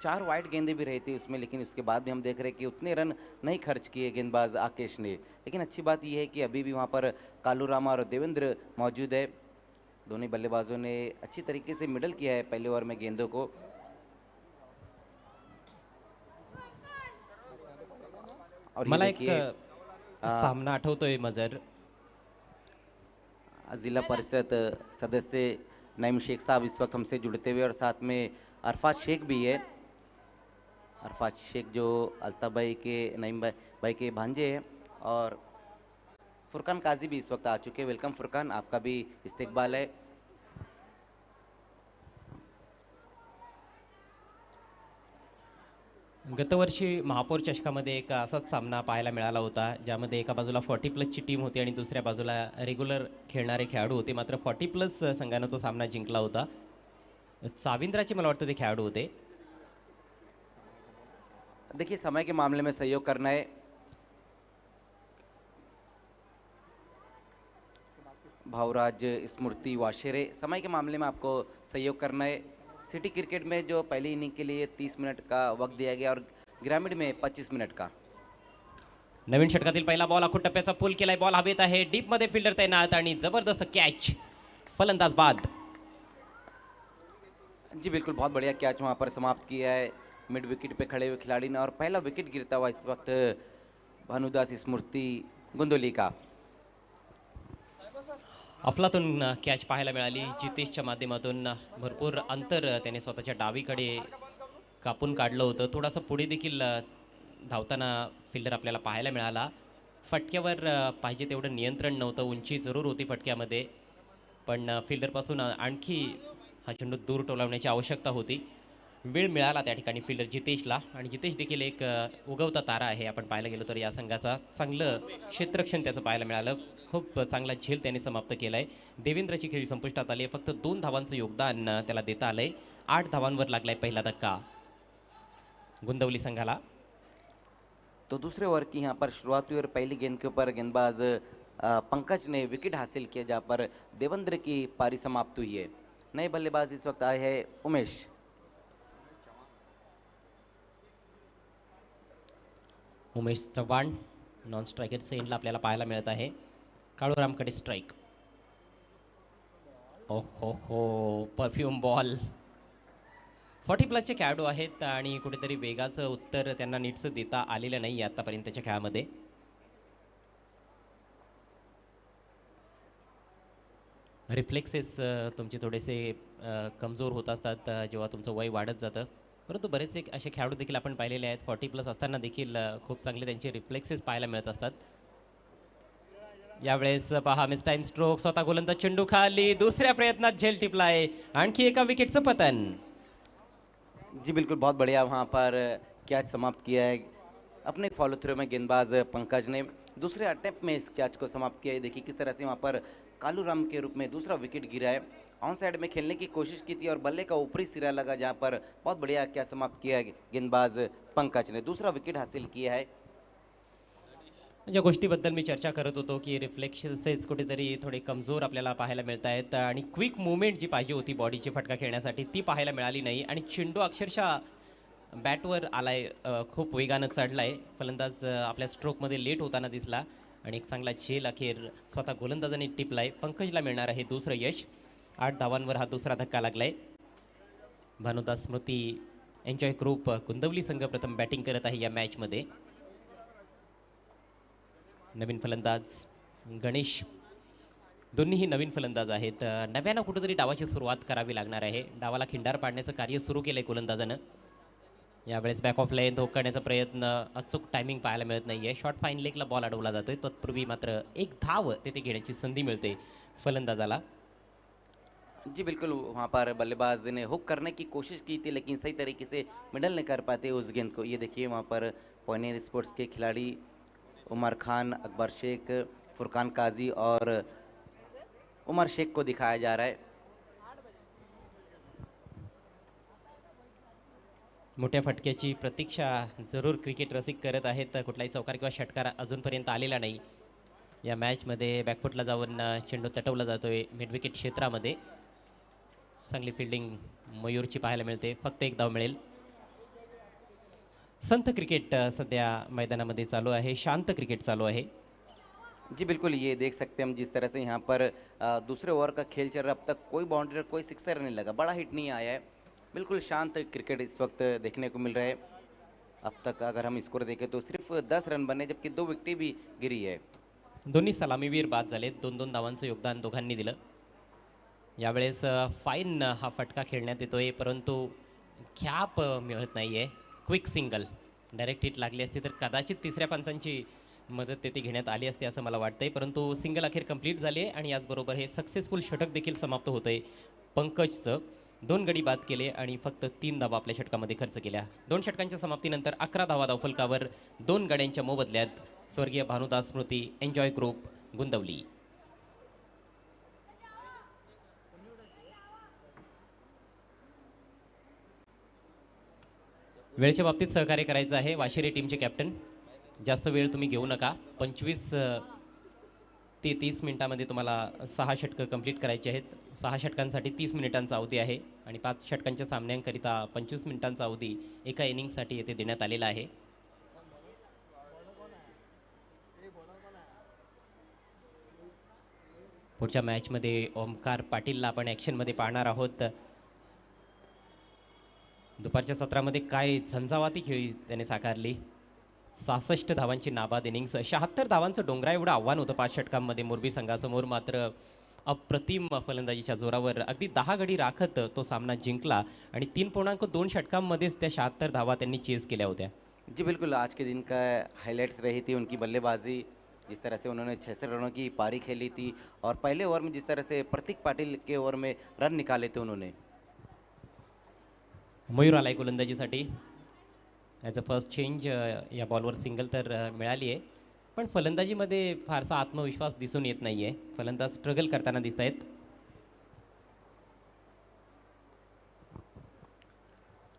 4 wide गेंदें भी रही थी उसमें, लेकिन उसके बाद भी हम देख रहे हैं कि उतने रन नहीं खर्च किए गेंदबाज आकेश ने। लेकिन अच्छी बात यह है कि अभी भी वहाँ पर कालू रामा और देवेंद्र मौजूद है। दोनों बल्लेबाजों ने अच्छी तरीके से मिडल किया है पहले ओवर में गेंदों को। और ये मला एक देखिए सामना आठवतोय मजर, जिला परिषद सदस्य नईम शेख साहब इस वक्त हमसे जुड़ते हुए, और साथ में अरफात शेख भी है। अरफात शेख जो अल्ताफ भाई के नईम भाई के भांजे हैं, और फुरकान काजी भी इस वक्त आ चुके हैं। वेलकम फुरकान, आपका भी इस्तकबाल है। गतवर्षी महापौर चषकामध्ये एक असाच सामना पाहायला मिळाला होता, ज्यामध्ये एका बाजूला 40+ टीम होती आणि दुसऱ्या बाजूला रेग्युलर खेळणारे खेळाडू होते. मात्र 40+ संघानं तो सामना जिंकला होता. चाविंद्राचे मला वाटतं ते खेळाडू होते. देखिए समय के मामले में सहयोग करना है। भावराज स्मृति वाशेरे, समय के मामले में आपको सहयोग करना है। सिटी क्रिकेट में जो पहली इनिंग के लिए 30 मिनट का वक्त दिया गया और ग्रामीण में 25 मिनट का। नवीन षटकातील पहिला बॉल आखूड टप्प्याचा पूल केलाय. बॉल हवेत आहे. डीपमध्ये फिल्डर तैनात आणि जबरदस्त कॅच. फलंदाज बाद. जी बिल्कुल, बहुत बढ़िया कैच वहाँ पर समाप्त किया है मिड विकेट पे खड़े हुए खिलाड़ी ने, और पहला विकेट गिरता हुआ इस वक्त भानुदास स्मृति गुंदोली का। अफलातून कॅच पाहायला मिळाली. जितेशच्या माध्यमातून भरपूर अंतर त्याने स्वतःच्या डावीकडे कापून काढलं होतं. थोडासा पुढे देखील धावताना फिल्डर आपल्याला पाहायला मिळाला. फटक्यावर पाहिजे तेवढं नियंत्रण नव्हतं. उंची जरूर होती फटक्यामध्ये, पण फिल्डरपासून आणखी हा चेंडू दूर टोलावण्याची आवश्यकता होती. वेळ मिळाला त्या ठिकाणी फिल्डर जितेशला, आणि जितेश देखील एक उगवता तारा आहे. आपण पाहायला गेलो तर या संघाचा चांगलं क्षेत्ररक्षण त्याचं पाहायला मिळालं. खूप चांगला झेल त्याने समाप्त केला आहे. देवेंद्रची खेळी संपुष्टात आली आहे. फक्त 2 धावांचं योगदान त्याला देता आलं आहे. 8 धावांवर लागलाय पहिला धक्का गुंदवली संघाला. तो दूसरे ओवर की यहाँ पर शुरुआती और पहली गेंद के ऊपर गेंदबाज पंकज ने विकेट हासिल किया, जहाँ पर देवेंद्र की पारी समाप्त हुई है। नए बल्लेबाज इस वक्त आए हैं उमेश। उमेश चव्हाण नॉन स्ट्रायकरच्या एंडला आपल्याला पाहायला मिळत आहे. काळूरामकडे स्ट्राईक. ओहो हो, परफ्यूम बॉल. 40+ खेळाडू आहेत आणि कुठेतरी वेगाचं उत्तर त्यांना नीटचं देता आलेलं नाही आतापर्यंतच्या खेळामध्ये. रिफ्लेक्सेस तुमचे थोडेसे कमजोर होत असतात जेव्हा तुमचं वय वाढत जातं. परंतु बरेचसे असे खेळाडू देखील आपण पाहिलेले आहेत 40+ असताना देखील खूप चांगले त्यांचे रिफ्लेक्सेस पाहायला मिळत असतात. यावेळेस पहा मिस टाइम स्ट्रोक. स्वतः गोलंदाज चेंडू खाली. दुसऱ्या प्रयत्नात झेल टिपलाय. आणखी एका विकेटचं पतन. जी बिल्कुल, बहुत बढ़िया वहाँ पर कैच समाप्त किया है अपने फॉलो थ्रू में गेंदबाज पंकज ने। दूसरे अटेम्प्ट में इस कैच को समाप्त किया है। देखिए किस तरह से वहाँ पर कालू राम के रूप में दूसरा विकेट गिरा है। ऑन साइड में खेलने की कोशिश की थी और बल्ले का ऊपरी सिरा लगा, जहाँ पर बहुत बढ़िया कैच समाप्त किया है गेंदबाज पंकज ने। दूसरा विकेट हासिल किया है। ज्या गोष्टीबद्दल मी चर्चा करत होतो की रिफ्लेक्शन्सेस कुठेतरी थोडे कमजोर आपल्याला पाहायला मिळत आहेत, आणि क्विक मुवमेंट जी पाहिजे होती बॉडीची फटका खेळण्यासाठी ती पाहायला मिळाली नाही, आणि चेंडू अक्षरशः बॅटवर आलाय. खूप वेगानं चढलाय. फलंदाज आपल्या स्ट्रोकमध्ये लेट होताना दिसला, आणि एक चांगला झेल अखेर स्वतः गोलंदाजाने टिपलाय. पंकजला मिळणार आहे दुसरं यश. 8 धावांवर हा दुसरा धक्का लागलाय. भानुदास स्मृती एन्जॉय ग्रुप कुंदवली संघ प्रथम बॅटिंग करत आहे या मॅचमध्ये. नवीन फलंदाज गणेश. दोन्हीही नवीन फलंदाज आहेत. नव्यानं कुठेतरी डावाची सुरुवात करावी लागणार आहे. डावाला खिंडार पाडण्याचं कार्य सुरू केलंय गोलंदाजानं. यावेळेस बॅक ऑफ लाईन धोक करण्याचा प्रयत्न. अचूक टायमिंग पाहायला मिळत नाहीये. शॉर्ट फाईन लेगला बॉल अडवला जातोय. तत्पूर्वी मात्र एक धाव तेथे घेण्याची संधी मिळते फलंदाजाला. जी बिल्कुल, वहाँ पर बल्लेबाज ने हुक करने की कोशिश की थी, लेकिन सही तरीके से मिडल नहीं कर पाते उस गेंद को। ये देखिए वहाँ पर पॉइनियर स्पोर्ट्स के खिलाड़ी उमर खान, अकबर शेख, फुरकान काजी और उमर शेख को दिखाया जा रहा है। मोठ्या फटक्याची प्रतीक्षा जरूर क्रिकेट रसिक करत आहेत. कुठलाही चौकार किंवा षटकार अजूनपर्यंत आलेला नाही. या मॅचमध्ये बॅकफुटला जाऊन चेंडू तटवला जातोय मिड विकेट क्षेत्रामध्ये. चांगली फिल्डिंग मयूरची पाहायला मिळते. फक्त एक धाव मिळेल. संत क्रिकेट सध्या मैदानामध्ये चालू आहे, शांत क्रिकेट चालू आहे. जी बिल्कुल, ये देख सकते हैं हम जिस तरह से यहाँ पर दूसरे ओवर का खेल चल रहा है, अब तक कोई बाउंड्री और कोई सिक्सर नहीं लगा, बड़ा हिट नहीं आया है, बिल्कुल शांत क्रिकेट इस वक्त देखने को मिल रहा है. अब तक अगर हम स्कोर देखें तो सिर्फ 10 रन बने, जबकि 2 विकेटें भी गिरी है. दोन्ही सलामीवीर बाद झालेत, 2-2 धावांचं योगदान दोघांनी दिलं. यावेळेस फाईन हा फटका खेळण्यात येतोय, परंतु ख्याप मिळत नाही आहे. क्विक सिंगल डायरेक्ट हिट लागली असती तर कदाचित तिसऱ्या पंचांची मदत तेथे घेण्यात आली असती असं मला वाटतंय, परंतु सिंगल अखेर कंप्लीट झाली आहे आणि याचबरोबर हे सक्सेसफुल षटक देखील समाप्त होतंय. पंकजचं 2 गडी बाद केले आणि फक्त 3 धावा आपल्या षटकामध्ये खर्च केल्या. 2 षटकांच्या समाप्तीनंतर 11 धावा धावफलकावर 2 गड्यांच्या मोबदल्यात स्वर्गीय भानुदास स्मृती एन्जॉय ग्रुप गुंतवली. वेळेच्या बाबतीत सहकार्य करायचं आहे. वाशिरे टीमचे कॅप्टन, जास्त वेळ तुम्ही घेऊ नका. 25 ते 30 मिनिटामध्ये तुम्हाला 6 षटकं कंप्लीट करायची आहेत. 6 षटकांसाठी 30 मिनिटांचा अवधी आहे आणि 5 षटकांच्या सामन्यांकरिता 25 मिनिटांचा अवधी एका इनिंगसाठी येथे देण्यात आलेला आहे. पुढच्या मॅचमध्ये ओमकार पाटीलला आपण ॲक्शनमध्ये पाहणार आहोत. दुपारच्या सत्रामध्ये काय झंझावाती खेळी त्याने साकारली. 66 धावांची नाबाद इनिंग्स, 76 धावांचं डोंगरा एवढं आव्हान होतं 5 षटकांमध्ये मोरबी संघासमोर. मात्र अप्रतिम फलंदाजीच्या जोरावर अगदी 10 गडी राखत तो सामना जिंकला आणि 3.2 षटकांमध्येच त्या 76 धावा त्यांनी चेस केल्या होत्या. जी बिल्कुल, आज के दिन का हाइलाइट्स रही थी उनकी बल्लेबाजी, जिस तरह से उन्होंने 66 रनों की पारी खेली थी और पहले ओवर में जिस तरह से प्रतीक पाटिल के ओवर में रन निकाले थे उन्होंने. मयूर आलाय गोलंदाजीसाठी. ॲज अ फर्स्ट चेंज या बॉलवर सिंगल तर मिळाली आहे, पण फलंदाजीमध्ये फारसा आत्मविश्वास दिसून येत नाही आहे. फलंदाज स्ट्रगल करताना दिसत आहेत.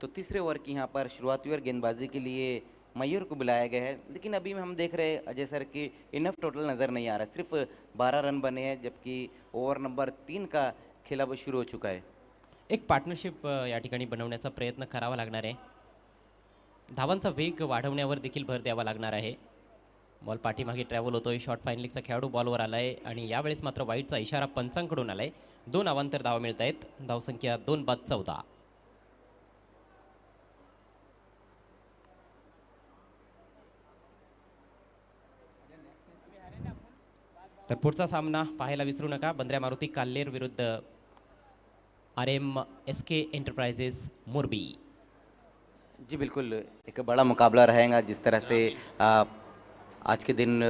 तो तीसरे ओवर की यहाँ पर शुरुआती ओवर गेंदबाजी के लिए मयूर को बुलाया गया है, लेकिन अभी हम देख रहे हैं अजय सर की इनफ टोटल नज़र नहीं आ रहा, सिर्फ 12 रन बने हैं, जबकि ओवर नंबर 3 का खेल अब शुरू हो चुका है. एक पार्टनरशिप या ठिकाणी बनवण्याचा प्रयत्न करावा लागणार आहे. धावांचा वेग वाढवण्यावर देखील भर द्यावा लागणार आहे. बॉल पाठीमागे ट्रॅव्हल होतोय. शॉर्ट फाईन लीगचा खेळाडू बॉलवर आलाय आणि यावेळेस मात्र वाईटचा इशारा पंचांकडून आलाय. 2 अवांतर धावा मिळत आहेत. धावसंख्या 2 बाद 14. तर पुढचा सामना पाहायला विसरू नका. बंद्र्या मारुती काल्लेर विरुद्ध RMSK एंटरप्राइजेस मोरबी. जी बिल्कुल, एक बड़ा मुकाबला रहेगा. जिस तरह से आज के दिन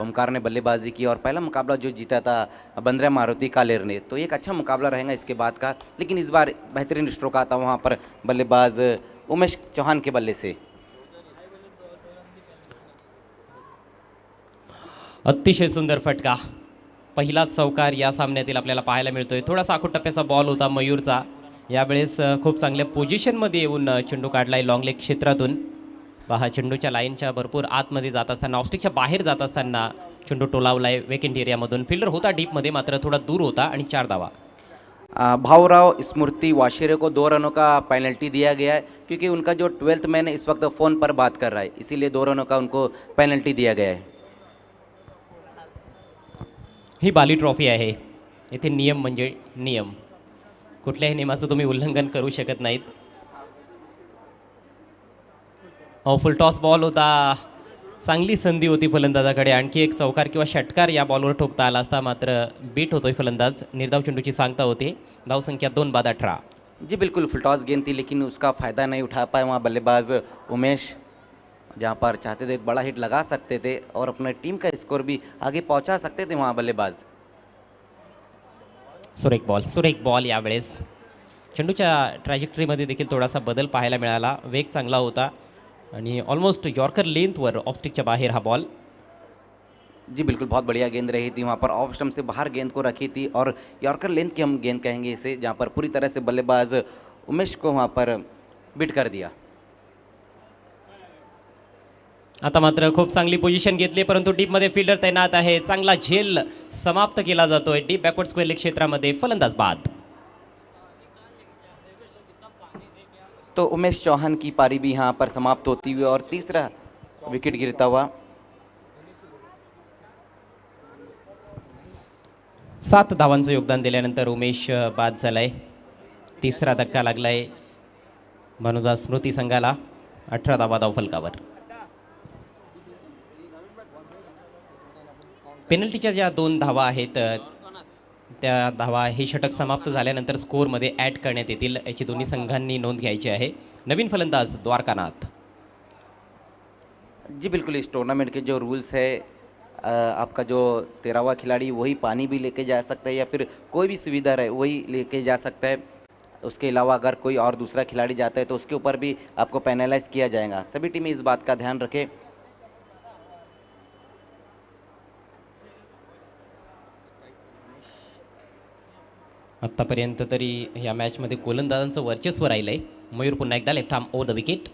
ओमकार ने बल्लेबाजी की और पहला मुकाबला जो जीता था बंद्रा मारुति कालेर ने, तो एक अच्छा मुकाबला रहेगा इसके बाद का. लेकिन इस बार बेहतरीन स्ट्रोक आता वहाँ पर बल्लेबाज उमेश चौहान के बल्ले से. अतिशय सुंदर फटका, पहिलाच चौकार या सामन्यातील आपल्याला पाहायला मिळतोय. थोडासा आखूट टप्प्याचा बॉल होता मयूरचा. यावेळेस खूप चांगल्या पोझिशनमध्ये येऊन चेंडू काढलाय लॉंग लेग क्षेत्रातून. पहा, चेंडूच्या लाईनच्या भरपूर आतमध्ये जात असताना, ऑफस्टिकच्या बाहेर जात असताना चेंडू टोलावलाय वेकेंट एरियामधून. फिल्डर होता डीपमध्ये, मात्र थोडा दूर होता आणि 4 धावा. भाऊराव स्मृति वाशिरे को 2 रनों का पेनल्टी दिया गया है, क्योंकि उनका जो 12th मैन इस वक्त फ़ोन पर बात कर रहा है, इसीलिए 2 रनों का उनको पेनल्टी दिया गया है. ही बाली ट्रॉफी आहे. येथे नियम म्हणजे नियम, कुठल्याही नियमाचं तुम्ही उल्लंघन करू शकत नाहीत. फुल टॉस बॉल होता. चांगली संधी होती फलंदाजाकडे. आणखी एक चौकार किंवा षटकार या बॉलवर ठोकता आला असता, मात्र बीट होतोय फलंदाज. निर्धाव चेंडूची सांगता होते. धावसंख्या 2 बाद 18. जी बिल्कुल, फुल टॉस गेंद थी, लेकिन उसका फ़ायदा नहीं उठा पाए वहाँ बल्लेबाज उमेश, जहाँ पर चाहते तो एक बड़ा हिट लगा सकते थे और अपने टीम का स्कोर भी आगे पहुँचा सकते थे वहाँ बल्लेबाज. सुरेख बॉल यावेळेस. चेंडूच्या ट्रॅजेक्टरीमध्ये देखील थोडासा बदल पाहायला मिळाला. वेग चांगला होता आणि ऑलमोस्ट यॉर्कर लेंथवर ऑफस्टिकच्या बाहेर हा बॉल. जी बिल्कुल, बहुत बढ़िया गेंद रही थी वहाँ पर. ऑफ स्टंप से बाहर गेंद को रखी थी और यॉर्कर लेंथ की हम गेंद कहेंगे इसे, जहाँ पर पूरी तरह से बल्लेबाज उमेश को वहाँ पर बीट कर दिया. आता मात्र खूप चांगली पोझिशन घेतली, परंतु डीपमध्ये फिल्डर तैनात आहे. चांगला झेल समाप्त केला जातोय. डीप बॅकवर्ड स्क्वेअर लेग क्षेत्रामध्ये फलंदाज बाद. तो उमेश चौहान की पारी भी यहाँ पर समाप्त होती हुई और तीसरा विकेट गिरता हुआ। 7 धावांचं योगदान दिल्यानंतर उमेश बाद झालाय. तिसरा धक्का लागलाय भानुदास स्मृती संघाला. 18 धावा धावफलकावर. पेनल्टीच्या ज्या 2 धावा आहेत त्या धावा हे षटक समाप्त झाल्यानंतर स्कोअरमध्ये ॲड करण्यात येतील याची दोन्ही संघांनी नोंद घ्यायची आहे. नवीन फलंदाज द्वारकानाथ. जी बिल्कुल, इस टूर्नामेंट के जो रूल्स है आपका जो 13वां खिलाड़ी वही पानी भी लेके जा सकता है या फिर कोई भी सुविधा रहे वही लेके जा सकता है. उसके अलावा अगर कोई और दूसरा खिलाड़ी जाता है तो उसके ऊपर भी आपको पेनलाइज किया जाएगा. सभी टीमें इस बात का ध्यान रखें. आत्तापर्यंत तरी या मॅचमध्ये गोलंदाजांचं वर्चस्व राहिलंय. मयूर पुन्हा एकदा left arm over the wicket.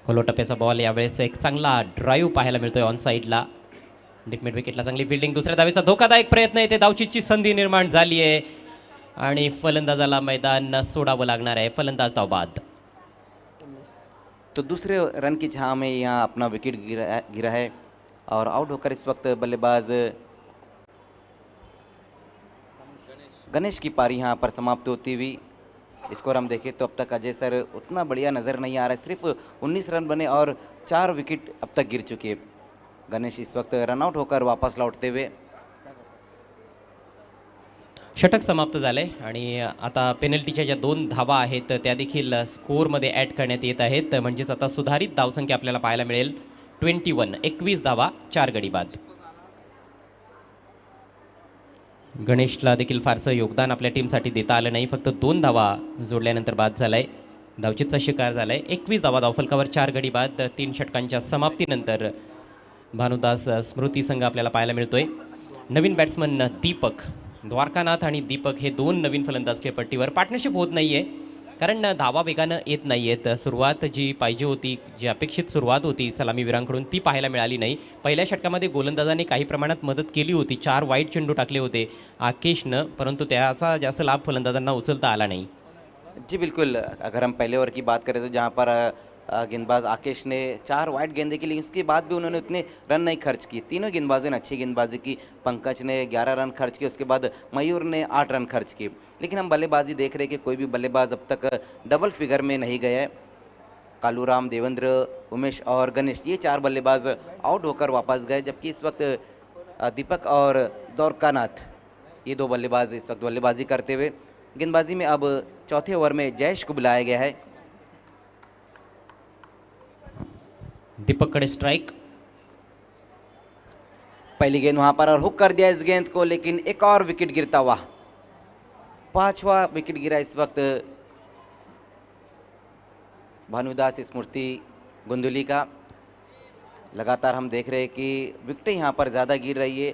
खोलो टप्प्याचा बॉल यावेळेस एक चांगला ड्राईव्ह पाहायला मिळतोय ऑन साईडला. डिकमिड विकेटला चांगली फिल्डिंग. दुसऱ्या धावेचा धोकादायक प्रयत्न येते. धावचीची संधी निर्माण झाली आहे आणि फलंदाजाला मैदान सोडावं लागणार आहे. फलंदाज धावबाद. तो दूसरे रन की चाह में यहाँ अपना विकेट गिरा है और आउट होकर इस वक्त बल्लेबाज गणेश की पारी यहाँ पर समाप्त होती हुई. स्कोर हम देखें तो अब तक अजय सर उतना बढ़िया नज़र नहीं आ रहा है. सिर्फ 19 रन बने और 4 विकेट अब तक गिर चुके हैं. गणेश इस वक्त रनआउट होकर वापस लौटते हुए. षटक समाप्त झालंय आणि आता पेनल्टीच्या ज्या 2 धावा आहेत त्या देखील स्कोअरमध्ये ॲड करण्यात येत आहेत. म्हणजेच आता सुधारित धावसंख्या आपल्याला पाहायला मिळेल. 21 धावा 4 गडी बाद. गणेशला देखील फारसं योगदान आपल्या टीमसाठी देता आलं नाही. फक्त 2 धावा जोडल्यानंतर बाद झालाय. धावचीतचा शिकार झालाय. 21 धावा धावफलकावर 4 गडी बाद. 3 षटकांच्या समाप्तीनंतर भानुदास स्मृती संघ आपल्याला पाहायला मिळतोय. नवीन बॅट्समन दीपक. द्वारकानाथ आणि दीपक हे 2 नवीन फलंदाज खेळपट्टीवर. पार्टनरशिप होत नाही आहे कारण धावा वेगानं येत नाही आहेत. सुरुवात जी पाहिजे होती, जी अपेक्षित सुरुवात होती सलामीवीरांकडून ती पाहायला मिळाली नाही. पहिल्या षटकामध्ये गोलंदाजाने काही प्रमाणात मदत केली होती. 4 वाईट चेंडू टाकले होते आकेशनं, परंतु त्याचा जास्त लाभ फलंदाजांना उचलता आला नाही. जी बिल्कुल, अगर हम पहले ओवर की बात करें तो जहाँ पर गेंदबाज आकेश ने 4 वाइड गेंदें की, लेकिन उसके बाद भी उन्होंने उतने रन नहीं खर्च किए. तीनों गेंदबाजों ने अच्छी गेंदबाजी की. पंकज ने 11 रन खर्च किए, उसके बाद मयूर ने 8 रन खर्च किए. लेकिन हम बल्लेबाजी देख रहे हैं कि कोई भी बल्लेबाज अब तक डबल फिगर में नहीं गया है. कालूराम, देवेंद्र, उमेश और गणेश ये 4 बल्लेबाज आउट होकर वापस गए, जबकि इस वक्त दीपक और द्वारकानाथ ये 2 बल्लेबाज इस वक्त बल्लेबाजी करते हुए. गेंदबाजी में अब चौथे ओवर में जयेश को बुलाया गया है. दीपककडे स्ट्राइक. पहली गेंद वहां पर और हुक कर दिया इस गेंद को, लेकिन एक और विकेट गिरता हुआ. 5वां विकेट गिरा इस वक्त भानुदास स्मृति गुंदुली का. लगातार हम देख रहे हैं कि विकेटें यहाँ पर ज़्यादा गिर रही है,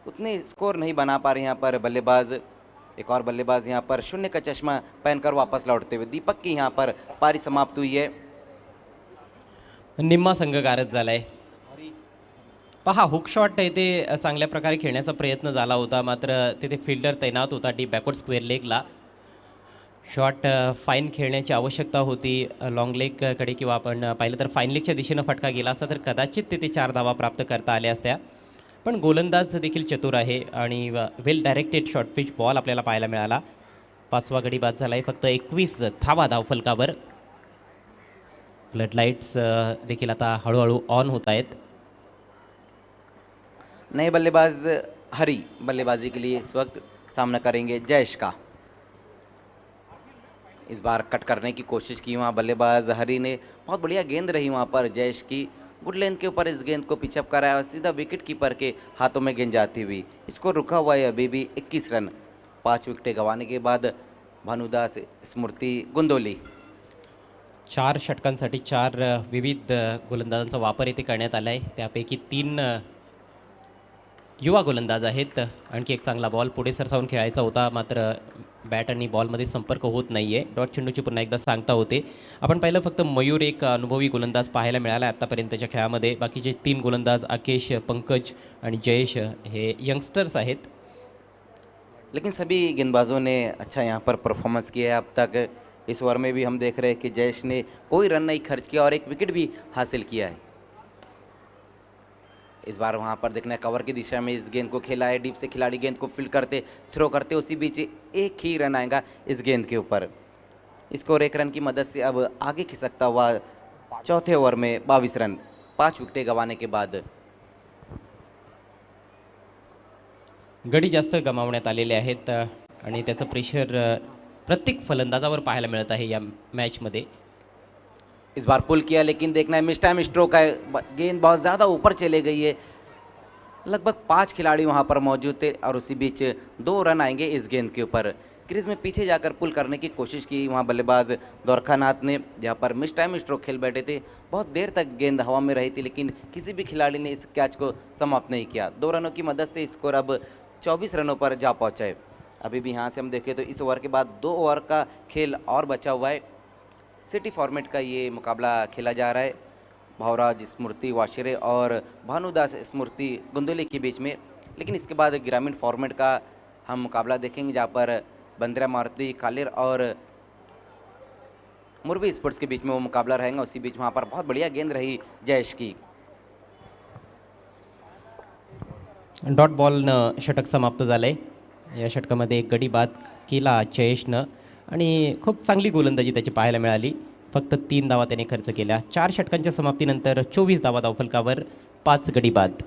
उतने स्कोर नहीं बना पा रहे यहाँ पर बल्लेबाज. एक और बल्लेबाज यहाँ पर शून्य का चश्मा पहनकर वापस लौटते हुए. दीपक की यहाँ पर पारी समाप्त हुई है. निम्मा संघ गारद झालाय. पहा, हुक शॉट येथे चांगल्या प्रकारे खेळण्याचा प्रयत्न झाला होता, मात्र तिथे फिल्डर तैनात होता डीप बॅकवर्ड स्क्वेअर लेगला. शॉट फाईन खेळण्याची आवश्यकता होती लॉंग लेगकडे, किंवा आपण पाहिलं तर फाईन लेगच्या दिशेनं फटका गेला असता तर कदाचित तिथे 4 धावा प्राप्त करता आल्या असत्या. पण गोलंदाज देखील चतुर आहे आणि well directed short pitch ball आपल्याला पाहायला मिळाला. 5वा गडी बाद झाला आहे. फक्त 21 धावा धावफलकावर. फ्लड लाईट्स देखील आता हळूहळू ऑन होत आहेत. नए बल्लेबाज हरी बल्लेबाजी के लिए इस वक्त सामना करेंगे जयेश का. इस बार कट करने की कोशिश की वहाँ बल्लेबाज हरी ने. बहुत बढ़िया गेंद रही वहाँ पर जयेश की. गुड लेंथ के ऊपर इस गेंद को पिचअप कराया और सीधा विकेट कीपर के हाथों में गेंद जाती हुई. इसको रुका हुआ है अभी भी 21 रन. 5 विकेटें गंवाने के बाद भानुदास स्मृति गुंदोली. 4 षटकांसाठी 4 विविध गोलंदाजांचा वापर इथे करण्यात आला आहे. त्यापैकी 3 युवा गोलंदाज आहेत. आणखी एक चांगला बॉल पुढे सरसावून खेळायचा होता, मात्र बॅट आणि बॉलमध्ये संपर्क होत नाही आहे. डॉट चेंडूची पुन्हा एकदा सांगता होते. आपण पाहिलं फक्त मयूर एक अनुभवी गोलंदाज पाहायला मिळाला आत्तापर्यंतच्या खेळामध्ये. बाकीचे 3 गोलंदाज आकेश, पंकज आणि जयेश हे यंगस्टर्स आहेत. लेकिन सभी गेंदबाजों ने अच्छा यहाँ पर परफॉर्मेंस किया है अब तक. इस ओवर में भी हम देख रहे हैं कि जयेश ने कोई रन नहीं खर्च किया और एक विकेट भी हासिल किया है। इस बार वहां पर देखना है कवर की दिशा में इस गेंद को खेला है, डीप से खिलाड़ी गेंद को फील्ड करते थ्रो करते, उसी बीच एक ही रन आएगा इस गेंद के ऊपर। स्कोर 1 रन की मदद से अब आगे खिसकता हुआ चौथे ओवर में 22 रन 5 विकेटें गंवाने के बाद। गडी जास्त गमावण्यात आलेले आहेत आणि त्याचं प्रेशर प्रत्येक फलंदाजावर पाहायला मिळत आहे या मॅचमध्ये। इस बार पुल किया लेकिन देखना है मिस टाइम स्ट्रोक है, गेंद बहुत ज़्यादा ऊपर चले गई है। लगभग 5 खिलाड़ी वहां पर मौजूद थे और उसी बीच 2 रन आएंगे इस गेंद के ऊपर। क्रीज में पीछे जाकर पुल करने की कोशिश की वहां बल्लेबाज द्वारकानाथ ने, जहां पर मिस टाइम स्ट्रोक खेल बैठे थे। बहुत देर तक गेंद हवा में रही थी लेकिन किसी भी खिलाड़ी ने इस कैच को समाप्त नहीं किया। 2 रनों की मदद से स्कोर अब 24 रनों पर जा पहुंचा है। अभी भी यहाँ से हम देखें तो इस ओवर के बाद 2 ओवर का खेल और बचा हुआ है। सिटी फॉर्मेट का ये मुकाबला खेला जा रहा है भावराज स्मृति वाशिरे और भानुदास स्मृति गुंदोली के बीच में। लेकिन इसके बाद ग्रामीण फॉर्मेट का हम मुकाबला देखेंगे जहाँ पर बंद्रा मारुति कालेर और मुरबी स्पोर्ट्स के बीच में वो मुकाबला रहेगा। उसी बीच वहाँ पर बहुत बढ़िया गेंद रही जयेश की। डॉट बॉलनं षटक समाप्त झालंय। या षटकामध्ये एक गडी बाद केला जयेशनं आणि खूप चांगली गोलंदाजी त्याची पाहायला मिळाली। फक्त 3 धावा त्याने खर्च केल्या। 4 षटकांच्या समाप्तीनंतर 24 धावा धावफलकावर, 5 गडी बाद।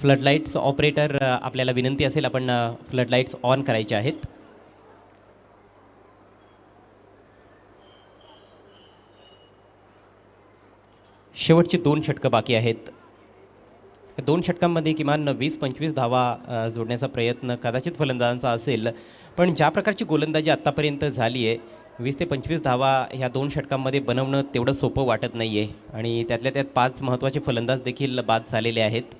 फ्लडलाईट्स ऑपरेटर आपल्याला विनंती असेल आपण फ्लडलाईट्स ऑन करायचे आहेत। शेवटची 2 षटकं बाकी आहेत। 2 षटकांमध्ये किमान 20-25 धावा जोडण्याचा प्रयत्न कदाचित फलंदाजांचा असेल, पण ज्या प्रकारची गोलंदाजी आत्तापर्यंत झाली आहे 20 ते 25 धावा ह्या 2 षटकांमध्ये बनवणं तेवढं सोपं वाटत नाही आहे आणि त्यातल्या त्यात 5 महत्त्वाचे फलंदाज देखील बाद झालेले आहेत।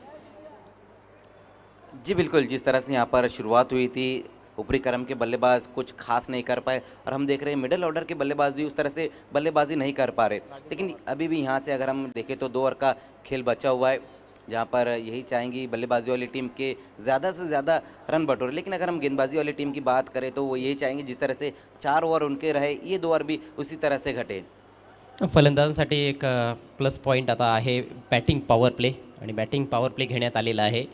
जी बिल्कुल, जिस तरह से यहाँ पर शुरुआत हुई थी ऊपरी क्रम के बल्लेबाज कुछ खास नहीं कर पाए और हम देख रहे हैं मिडिल ऑर्डर के बल्लेबाज भी उस तरह से बल्लेबाजी नहीं कर पा रहे। लेकिन अभी भी यहाँ से अगर हम देखें तो 2 ओवर का खेल बचा हुआ है जहाँ पर यही चाहेंगी बल्लेबाजी वाली टीम के ज़्यादा से ज़्यादा रन बटोरे। लेकिन अगर हम गेंदबाजी वाली टीम की बात करें तो वो यही चाहेंगे जिस तरह से 4 ओवर उनके रहे ये 2 ओवर भी उसी तरह से घटे। फलंदाजांसाठी एक प्लस पॉईंट आता आहे बॅटिंग पॉवर प्ले आणि बॅटिंग पॉवर प्ले घेण्यात आलेला आहे।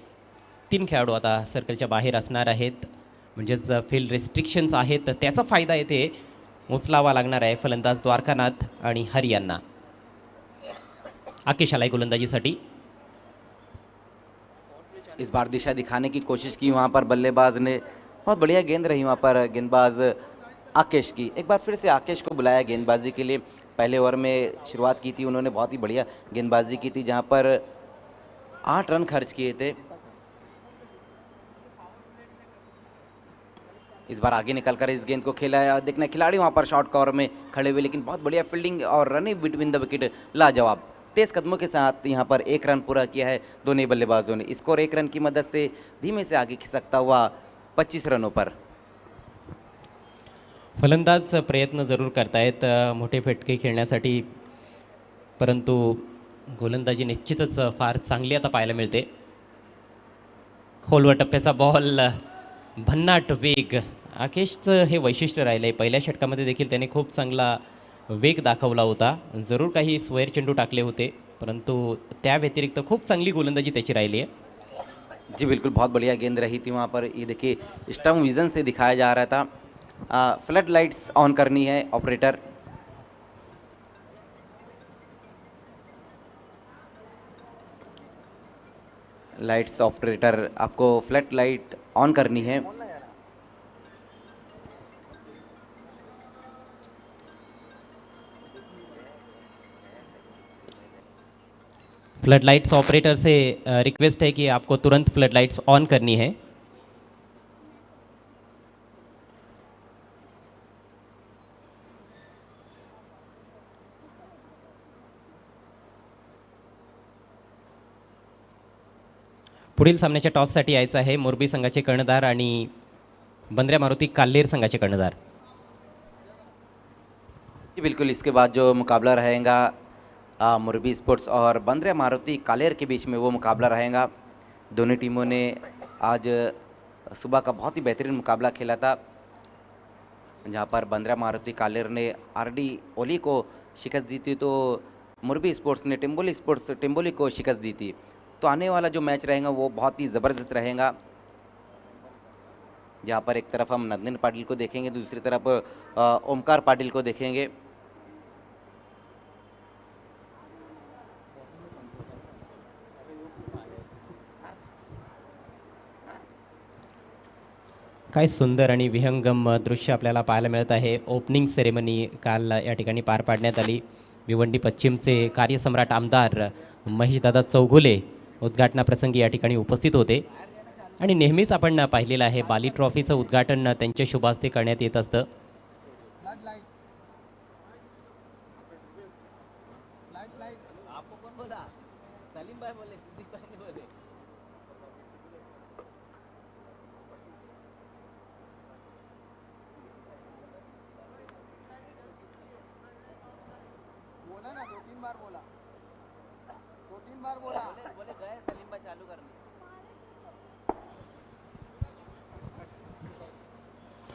3 खेळाडू आता सर्कलच्या बाहेर असणार आहेत, म्हणजेच फील्ड रिस्ट्रिक्शन्स आहेत तर त्याचा फायदा येथे उचलावा लागणार आहे फलंदाज द्वारकानाथ आणि हरी यांना। आकेश आलाय गोलंदाजीसाठी। इस बार दिशा दिखाने की कोशिश की वहाँ पर बल्लेबाज ने, बहुत बढ़िया गेंद रही वहाँ पर गेंदबाज आकेश की। एक बार फिर से आकेश को बुलाया गेंदबाजी के लिए। पहले ओवर में शुरुआत की थी उन्होंने, बहुत ही बढ़िया गेंदबाजी की थी जहाँ पर 8 रन खर्च किए थे। इस बार आगे निकलकर इस गेंद को खेला है। देखना खिलाड़ी वहाँ पर शॉर्ट कवर में खड़े हुए लेकिन बहुत बढ़िया फील्डिंग और रनिंग बिटवीन द विकेट लाजवाब। तेज कदमों के साथ यहाँ पर 1 रन पूरा किया है दोनों बल्लेबाजों ने। स्कोर 1 रन की मदद से धीमे से आगे खिसकता हुआ 25 रनों पर। फलंदाज प्रयत्न जरूर करतायत मोठे फटके खेळण्यासाठी, परंतु गोलंदाजी निश्चितच फार चांगली आता पाहायला मिळते। खोलवर टप्प्याचा बॉल, भन्नाट वेग। आकेशचं हे वैशिष्ट्य राहिलं आहे। पहिल्या षटकामध्ये देखील त्याने खूप चांगला वेग दाखवला होता। जरूर काही स्क्वेअर चेंडू टाकले होते, परंतु त्या व्यतिरिक्त खूप चांगली गोलंदाजी त्याची राहिली आहे। जी बिल्कुल, बहुत बढ़िया गेंद रही थी वहाँ पर। ये देखिए स्टम्प विजन से दिखाया जा रहा था। फ्लड लाइट्स ऑन करनी है ऑपरेटर। लाइट्स ऑपरेटर, आपको फ्लड लाइट ऑन करनी है। फ्लड लाइट्स ऑपरेटर से रिक्वेस्ट है कि आपको तुरंत फ्लड लाइट्स ऑन करनी है। पुढील सामन्याच्या टॉससाठी यायचं आहे मोरबी संघाचे कर्णधार आणि बंद्रा मारुति कालेर संघाचे कर्णधार। जी बिल्कुल, इसके बाद जो मुकाबला रहेगा मुरबी स्पोर्ट्स और बंद्रा मारुति कालेर के बीच में वो मुकाबला रहेगा। दोनों टीमों ने आज सुबह का बहुत ही बेहतरीन मुकाबला खेला था, जहां पर बंद्रा मारुति कालेर ने आरडी ओली को शिकस्त दी थी, तो मुरबी स्पोर्ट्स ने टिम्बोली को शिकस्त दी थी। तो आने वाला जो मैच रहेगा वो बहुत ही ज़बरदस्त रहेगा, जहाँ पर एक तरफ हम नंदन पाटिल को देखेंगे, दूसरी तरफ ओमकार पाटिल को देखेंगे। काय सुंदर आणि विहंगम दृश्य आपल्याला पाहायला मिळत आहे। ओपनिंग सेरेमनी काल या ठिकाणी पार पाडण्यात आली। भिवंडी पश्चिमचे कार्यसम्राट आमदार महेशदादा चौगुले उद्घाटनाप्रसंगी या ठिकाणी उपस्थित होते आणि नेहमीच आपण पाहिलेलं आहे बाली ट्रॉफीचं उद्घाटन त्यांच्या शुभ हस्ते करण्यात येत असतं।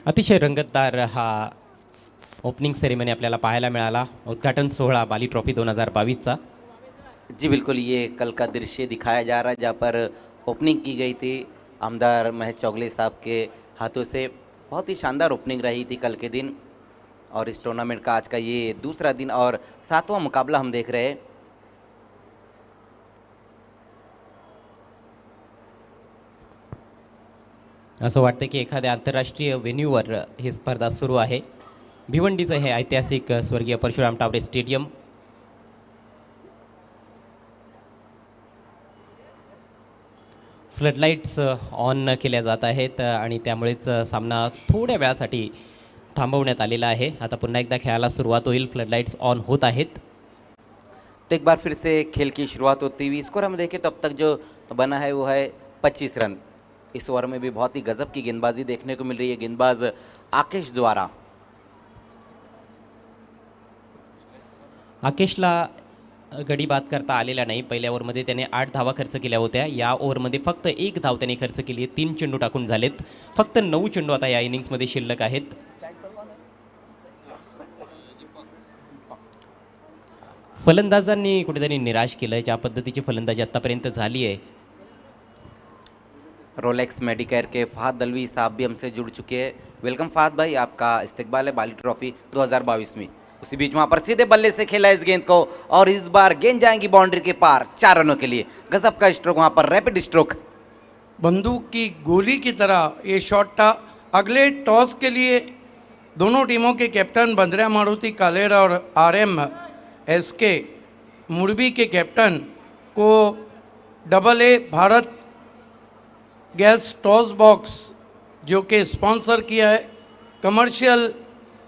अतिशय रंगतदार हा ओपनिंग सेरेमनी आपल्याला पाहायला मिळाला। उद्घाटन सोहळा बाली ट्रॉफी 2022चा। जी बिल्कुल, ये कल का दृश्य दिखाया जा रहा है, जहाँ पर ओपनिंग की गई थी आमदार महेश चौगले साहब के हाथों से। बहुत ही शानदार ओपनिंग रही थी कल के दिन, और इस टूर्नामेंट का आज का ये दूसरा दिन और 7वां मुकाबला हम देख रहे हैं। असं वाटतं की एखाद्या आंतरराष्ट्रीय वेन्यूवर ही स्पर्धा सुरू आहे। भिवंडीचं हे ऐतिहासिक स्वर्गीय परशुराम टावरे स्टेडियम। फ्लडलाईट्स ऑन केल्या जात आहेत आणि त्यामुळेच सामना थोड्या वेळासाठी थांबवण्यात आलेला आहे। आता पुन्हा एकदा खेळाला सुरुवात होईल। फ्लडलाइट्स ऑन होत आहेत। तो एक बार फिर से खेल की शुरुआत होती हुई स्कोर हम देखें तो अब तक जो बना है वो है 25 रन। इस ओवर में भी बहुत ही गजब की गेंदबाजी देखने को मिल रही है गेंदबाज आकेश द्वारा। आकेशला गडी बाद करता आलेला नाही। पहिल्या ओव्हरमध्ये त्याने 8 धावा खर्च केल्या होत्या। या ओव्हरमध्ये फक्त 1 धाव त्याने खर्च केली आहे। 3 चेंडू टाकून झालेत। फक्त 9 चेंडू आता या इनिंग्समध्ये शिल्लक आहेत। फलंदाजांनी कुठेतरी निराश केलं। ज्या पद्धतीची फलंदाजी आतापर्यंत झाली आहे। रोलेक्स मेडिकेयर के फहद दलवी साहब भी हमसे जुड़ चुके हैं। वेलकम फहद भाई, आपका इस्तकबाल है बाली ट्रॉफी 2022 में। उसी बीच वहाँ पर सीधे बल्ले से खेला इस गेंद को, और इस बार गेंद जाएंगी बाउंड्री के पार 4 रनों के लिए। गजब का स्ट्रोक, वहाँ पर रैपिड स्ट्रोक। बंदूक की गोली की तरह ये शॉट था। अगले टॉस के लिए दोनों टीमों के कैप्टन बंद्रा मारुति कालेर और RMSK मुरबी के कैप्टन को AA Bharat gas toss box, जो कि स्पॉन्सर किया है कमर्शियल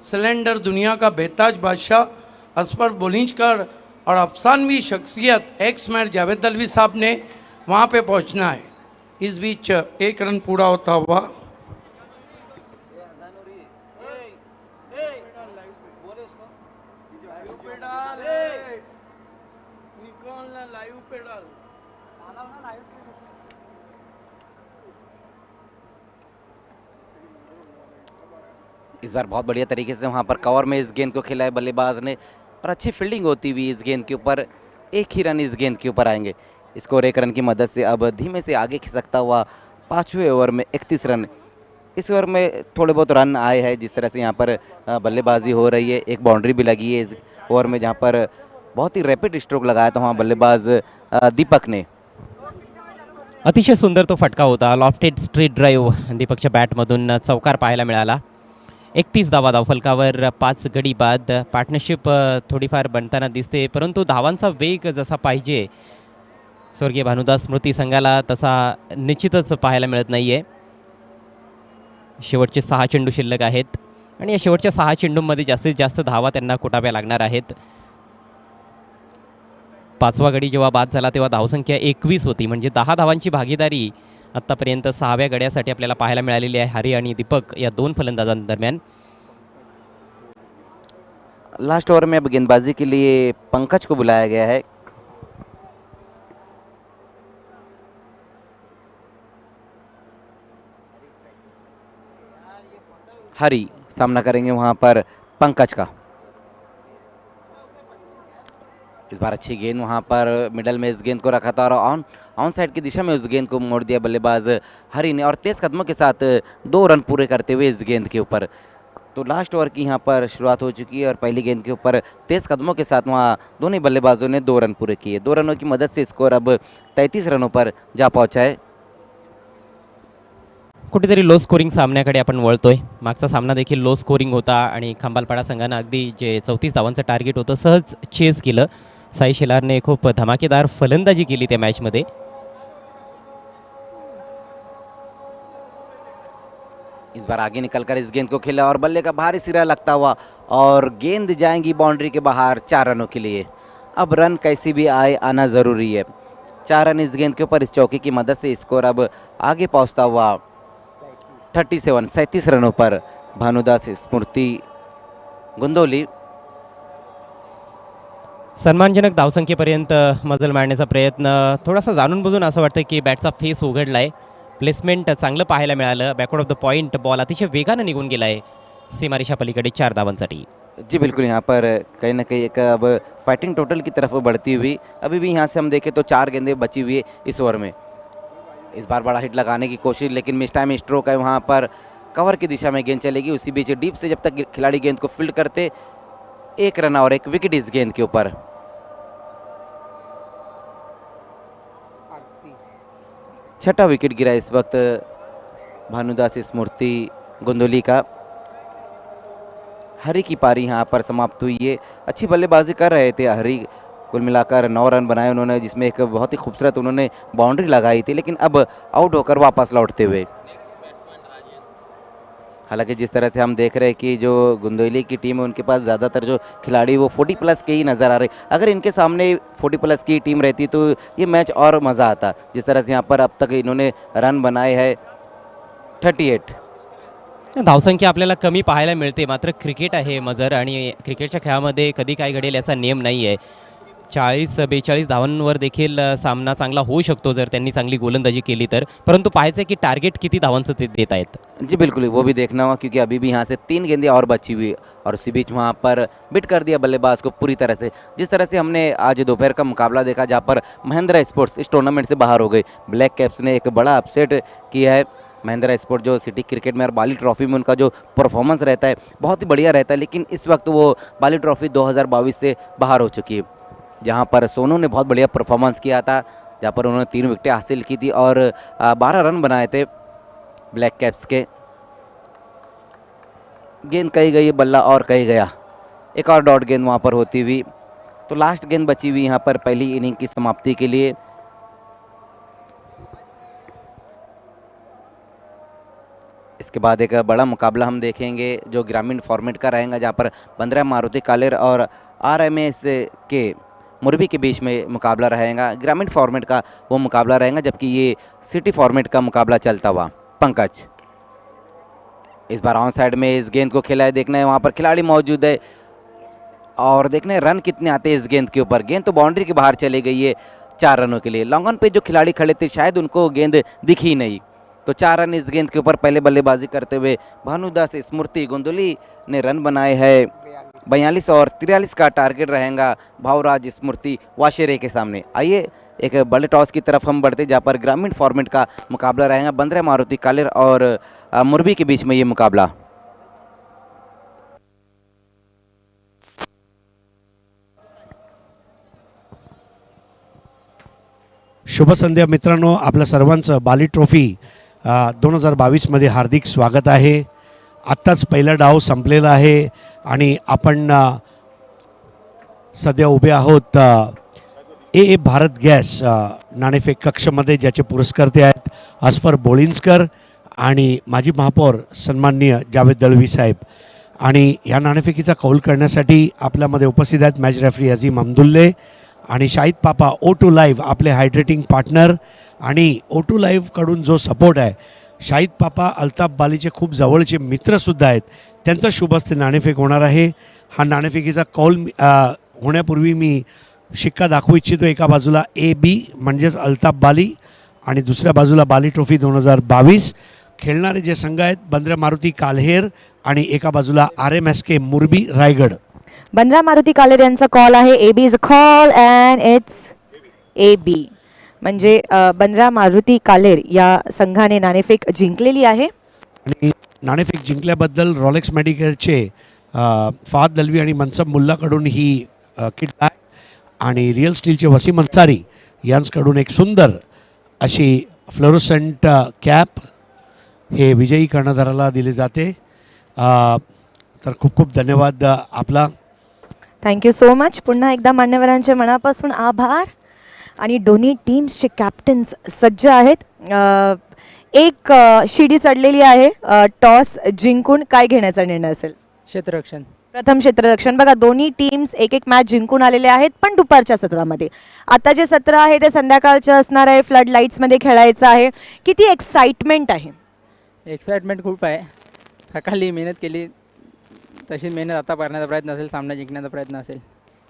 सिलेंडर दुनिया का बेताज बादशाह असफर बोलिंजकर और अफसानवी शख्सियत एक्स मैर जावेद दलवी साहब ने वहाँ पे पहुँचना है। इस बीच 1 रन पूरा होता हुआ इस बार बहुत बढ़िया तरीके से वहाँ पर कवर में इस गेंद को खेला है बल्लेबाज ने, और अच्छी फील्डिंग होती हुई इस गेंद के ऊपर 1 ही रन इस गेंद के ऊपर आएंगे। स्कोर 1 रन की मदद से अब धीमे से आगे खिसकता हुआ 5वें ओवर में 31 रन। इस ओवर में थोड़े बहुत रन आए हैं। जिस तरह से यहाँ पर बल्लेबाजी हो रही है, एक बाउंड्री भी लगी है इस ओवर में, जहाँ पर बहुत ही रैपिड स्ट्रोक लगाया था वहाँ बल्लेबाज दीपक ने। अतिशय सुंदर तो फटका होता। लॉफ्टेड स्ट्रेट ड्राईव्ह दीपकच्या बॅटमधून चौकार पाहायला मिळाला। 31 धावा धावफलकावर 5 गडी बाद। पार्टनरशिप थोडीफार बनताना दिसते, परंतु धावांचा वेग जसा पाहिजे स्वर्गीय भानुदास स्मृती संघाला तसा निश्चितच पाहायला मिळत नाहीये। शेवटचे 6 चेंडू शिल्लक आहेत आणि या शेवटच्या 6 चेंडूंमध्ये जास्तीत जास्त धावा त्यांना कुटाव्या लागणार आहेत। 5वा गडी जेव्हा बाद झाला तेव्हा धावसंख्या 21 होती, म्हणजे 10 धावांची भागीदारी आत्तापर्यंत 6व्या गड्यासाठी आपल्याला पाहायला मिळालेली आहे हरी आणि दीपक या 2 फलंदाजांदरम्यान। लास्ट ओवर में अब गेंदबाजी के लिए पंकज को बुलाया गया है। हरी सामना करेंगे वहाँ पर पंकज का। इस बार अच्छी गेंद वहाँ पर मिडल में इस गेंद को रखा था और ऑन साइड की दिशा में उस गेंद को मोड़ दिया बल्लेबाज हरी ने और तेज कदमों के साथ 2 रन पूरे करते हुए इस गेंद के ऊपर। तो लास्ट ओवर की यहाँ पर शुरुआत हो चुकी है और पहली गेंद के ऊपर तेज कदमों के साथ वहाँ दोनों बल्लेबाजों ने 2 रन पूरे किए। 2 रनों की मदद से स्कोर अब 33 रनों पर जा पहुँचा है। कुठेतरी लो स्कोरिंग सामन्याकडे आपण वळतोय। मागचा सामना देखील लो स्कोरिंग होता आणि खंबालपाडा संघानं अगदी जे 34 धावांचं टार्गेट होतं सहज चेस केलं। साई शेलारने खूप धमाकेदार फलंदाजी केली त्या मॅचमध्ये। इस बार आगे निकलकर इस गेंद को खेला और बल्ले का भारी सिरा लगता हुआ और गेंद जाएंगी बाउंड्री के बाहर 4 रनों के लिए। अब रन कैसी भी आए आना ज़रूरी है। 4 रन इस गेंद के ऊपर इस चौके की मदद से स्कोर अब आगे पहुंचता हुआ 37 रनों पर भानुदास स्मृति गुंदोली। सन्मानजनक धावसंख्येपर्यंत मजल मारण्याचा प्रयत्न, थोडासा जाणून बुजून असं वाटतं की बॅटचा फेस उघडलाय। प्लेसमेंट चांगलं पाहायला मिळालं। Backward of the point ball अतिशय वेगानं निघून गेला आहे सीमारेषा पलीकडे 4 धावांसाठी। जी बिल्कुल, यहाँ पर कहीं ना कहीं एक अब फाइटिंग टोटल की तरफ बढ़ती हुई अभी भी यहाँ से हम देखें तो 4 गेंदें बची हुई है इस ओवर में। इस बार बड़ा हिट लगाने की कोशिश लेकिन मिस टाइम स्ट्रोक है। वहाँ पर कवर की दिशा में गेंद चलेगी। उसी बीच डीप से जब तक खिलाड़ी गेंद को फील्ड करते 1 रन और 1 विकेट इस गेंद के ऊपर। छठा विकेट गिरा इस वक्त भानुदास स्मृति गुंदोली का। हरी की पारी यहाँ पर समाप्त हुई है। अच्छी बल्लेबाजी कर रहे थे हरी, कुल मिलाकर 9 रन बनाए उन्होंने, जिसमें एक बहुत ही खूबसूरत उन्होंने बाउंड्री लगाई थी, लेकिन अब आउट होकर वापस लौटते हुए। हालांकि जिस तरह से हम देख रहे हैं कि जो गुंदोली की टीम है उनके पास ज़्यादातर जो खिलाड़ी वो 40 प्लस के ही नज़र आ रहे। अगर इनके सामने 40 प्लस की टीम रहती तो ये मैच और मज़ा आता। जिस तरह से यहाँ पर अब तक इन्होंने रन बनाए हैं 38। धावसंख्या आपल्याला कमी पाहायला मिळते, मात्र क्रिकेट आहे मजर आणि क्रिकेटच्या खेळामध्ये कधी काय घडेल याचा नियम नाही आहे। 40-42 धावांवर देखील सामना चांगला होऊ शकतो जर त्यांनी चांगली गोलंदाजी केली तर, परंतु पाहायचं आहे की टार्गेट किती धावांचं ते देत आहेत। जी बिल्कुल, वो भी देखना हुआ क्योंकि अभी भी यहाँ से 3 गेंदें और बची हुई और उसी बीच वहाँ पर बिट कर दिया बल्लेबाज को पूरी तरह से। जिस तरह से हमने आज दोपहर का मुकाबला देखा जहाँ पर महिंद्रा स्पोर्ट्स इस टूर्नामेंट से बाहर हो गई। ब्लैक कैप्स ने एक बड़ा अपसेट किया है। महिंद्रा स्पोर्ट जो सिटी क्रिकेट में और बाली ट्रॉफी में उनका जो परफॉर्मेंस रहता है बहुत ही बढ़िया रहता है, लेकिन इस वक्त वो बाली ट्रॉफी 2022 से बाहर हो चुकी है, जहाँ पर सोनू ने बहुत बढ़िया परफॉर्मेंस किया था, जहाँ पर उन्होंने 3 विकेटें हासिल की थी और 12 रन बनाए थे ब्लैक कैप्स के। गेंद कही गई, बल्ला और कही गया, एक और डॉट गेंद वहाँ पर होती हुई। तो लास्ट गेंद बची हुई यहाँ पर पहली इनिंग की समाप्ति के लिए। इसके बाद एक बड़ा मुकाबला हम देखेंगे जो ग्रामीण फॉर्मेट का रहेगा, जहाँ पर 15 मारुति कालेर और RMS के मुरबी के बीच में मुकाबला रहेगा। ग्रामीण फॉर्मेट का वो मुकाबला रहेगा, जबकि ये सिटी फॉर्मेट का मुकाबला चलता हुआ। पंकज इस बार ऑन साइड में इस गेंद को खेला है, देखना है वहाँ पर खिलाड़ी मौजूद है और देखना है रन कितने आते हैं इस गेंद के ऊपर। गेंद तो बाउंड्री के बाहर चली गई है 4 रनों के लिए। लॉन्ग ऑन पे जो खिलाड़ी खड़े थे शायद उनको गेंद दिखी ही नहीं। तो 4 रन इस गेंद के ऊपर पहले बल्लेबाजी करते हुए भानुदास स्मृति गुंदोली ने रन बनाए हैं 42 और 43 का टारगेट रहेगा भावराज स्मृति वाशेरे के सामने। आइए एक बड़े टॉस की तरफ हम बढ़ते, जहाँ पर ग्रामीण फॉर्मेट का मुकाबला रहेगा। 15 मारुति कालेर और मुरबी के बीच में ये मुकाबला। शुभ संध्या मित्रांनो, आपल्या सर्वांचं बाली ट्रॉफी 2022 मध्ये हार्दिक स्वागत आहे। आत्ताच पहिला डाव संपलेला आहे आणि आपण सध्या उभे आहोत ए भारत गॅस नाणेफेक कक्षमध्ये, ज्याचे पुरस्कर्ते आहेत अस्फर बोळिंजकर आणि माजी महापौर सन्माननीय जावेद दळवी साहेब। आणि ह्या नाणेफेकीचा कौल करण्यासाठी आपल्यामध्ये उपस्थित आहेत मॅच रेफरी अजीम अमदुल्ले आणि शाहिद पापा O2 लाईव्ह आपले हायड्रेटिंग पार्टनर। आणि O2 लाईव्हकडून जो सपोर्ट आहे, शाहिद पापा अल्ताफ बालीचे खूप जवळचे मित्रसुद्धा आहेत, त्यांचा शुभ हस्ते नाणेफेक होणार आहे। हा नाणेफेकीचा कौल होण्यापूर्वी मी शिक्का दाखवू इच्छितो। एका बाजूला AB म्हणजेच अल्ताफ बाली आणि दुसऱ्या बाजूला बाली ट्रॉफी 2022। खेळणारे जे संघ आहेत बंद्रा मारुती काल्हेर आणि एका बाजूला RMSK मुरबी रायगड. बंद्रा मारुती कालेर यांचा कॉल आहे. AB is a call and it's AB. म्हणजे बंद्रा मारुती कालेर या संघाने नाणेफेक जिंकलेली आहे. आणि नाणेफेक जिंकल्याबद्दल रॉलेक्स मेडिकेअरचे फाद दलवी आणि मनसब मुल्लाकडून ही किट बॅग आणि रिअल स्टीलचे वसीम अन्सारी यांच्याकडून एक सुंदर अशी फ्लोरोसेंट कॅप हे विजयी कर्णधाराला दिले जाते. तर खूप खूप धन्यवाद आपला. Thank you so much. पुन्हा एकदा मान्यवरांचे मनापासून आभार. आणि दोन्ही टीम्सचे कॅप्टन्स सज्ज आहेत. एक शिडी चढलेली आहे. टॉस जिंकून काय घेण्याचा निर्णय असेल? क्षेत्ररक्षण. प्रथम क्षेत्ररक्षण. बघा दोन्ही टीम्स एक एक मॅच जिंकून आलेले आहेत पण दुपारच्या सत्रामध्ये. आता जे सत्र आहे ते संध्याकाळचं असणार आहे. फ्लड लाईट्समध्ये खेळायचं आहे. किती एक्साइटमेंट आहे? एक्साइटमेंट खूप आहे. सकाळी मेहनत केली तशी मेहनत आता करण्याचा प्रयत्न असेल. सामना जिंकण्याचा प्रयत्न असेल.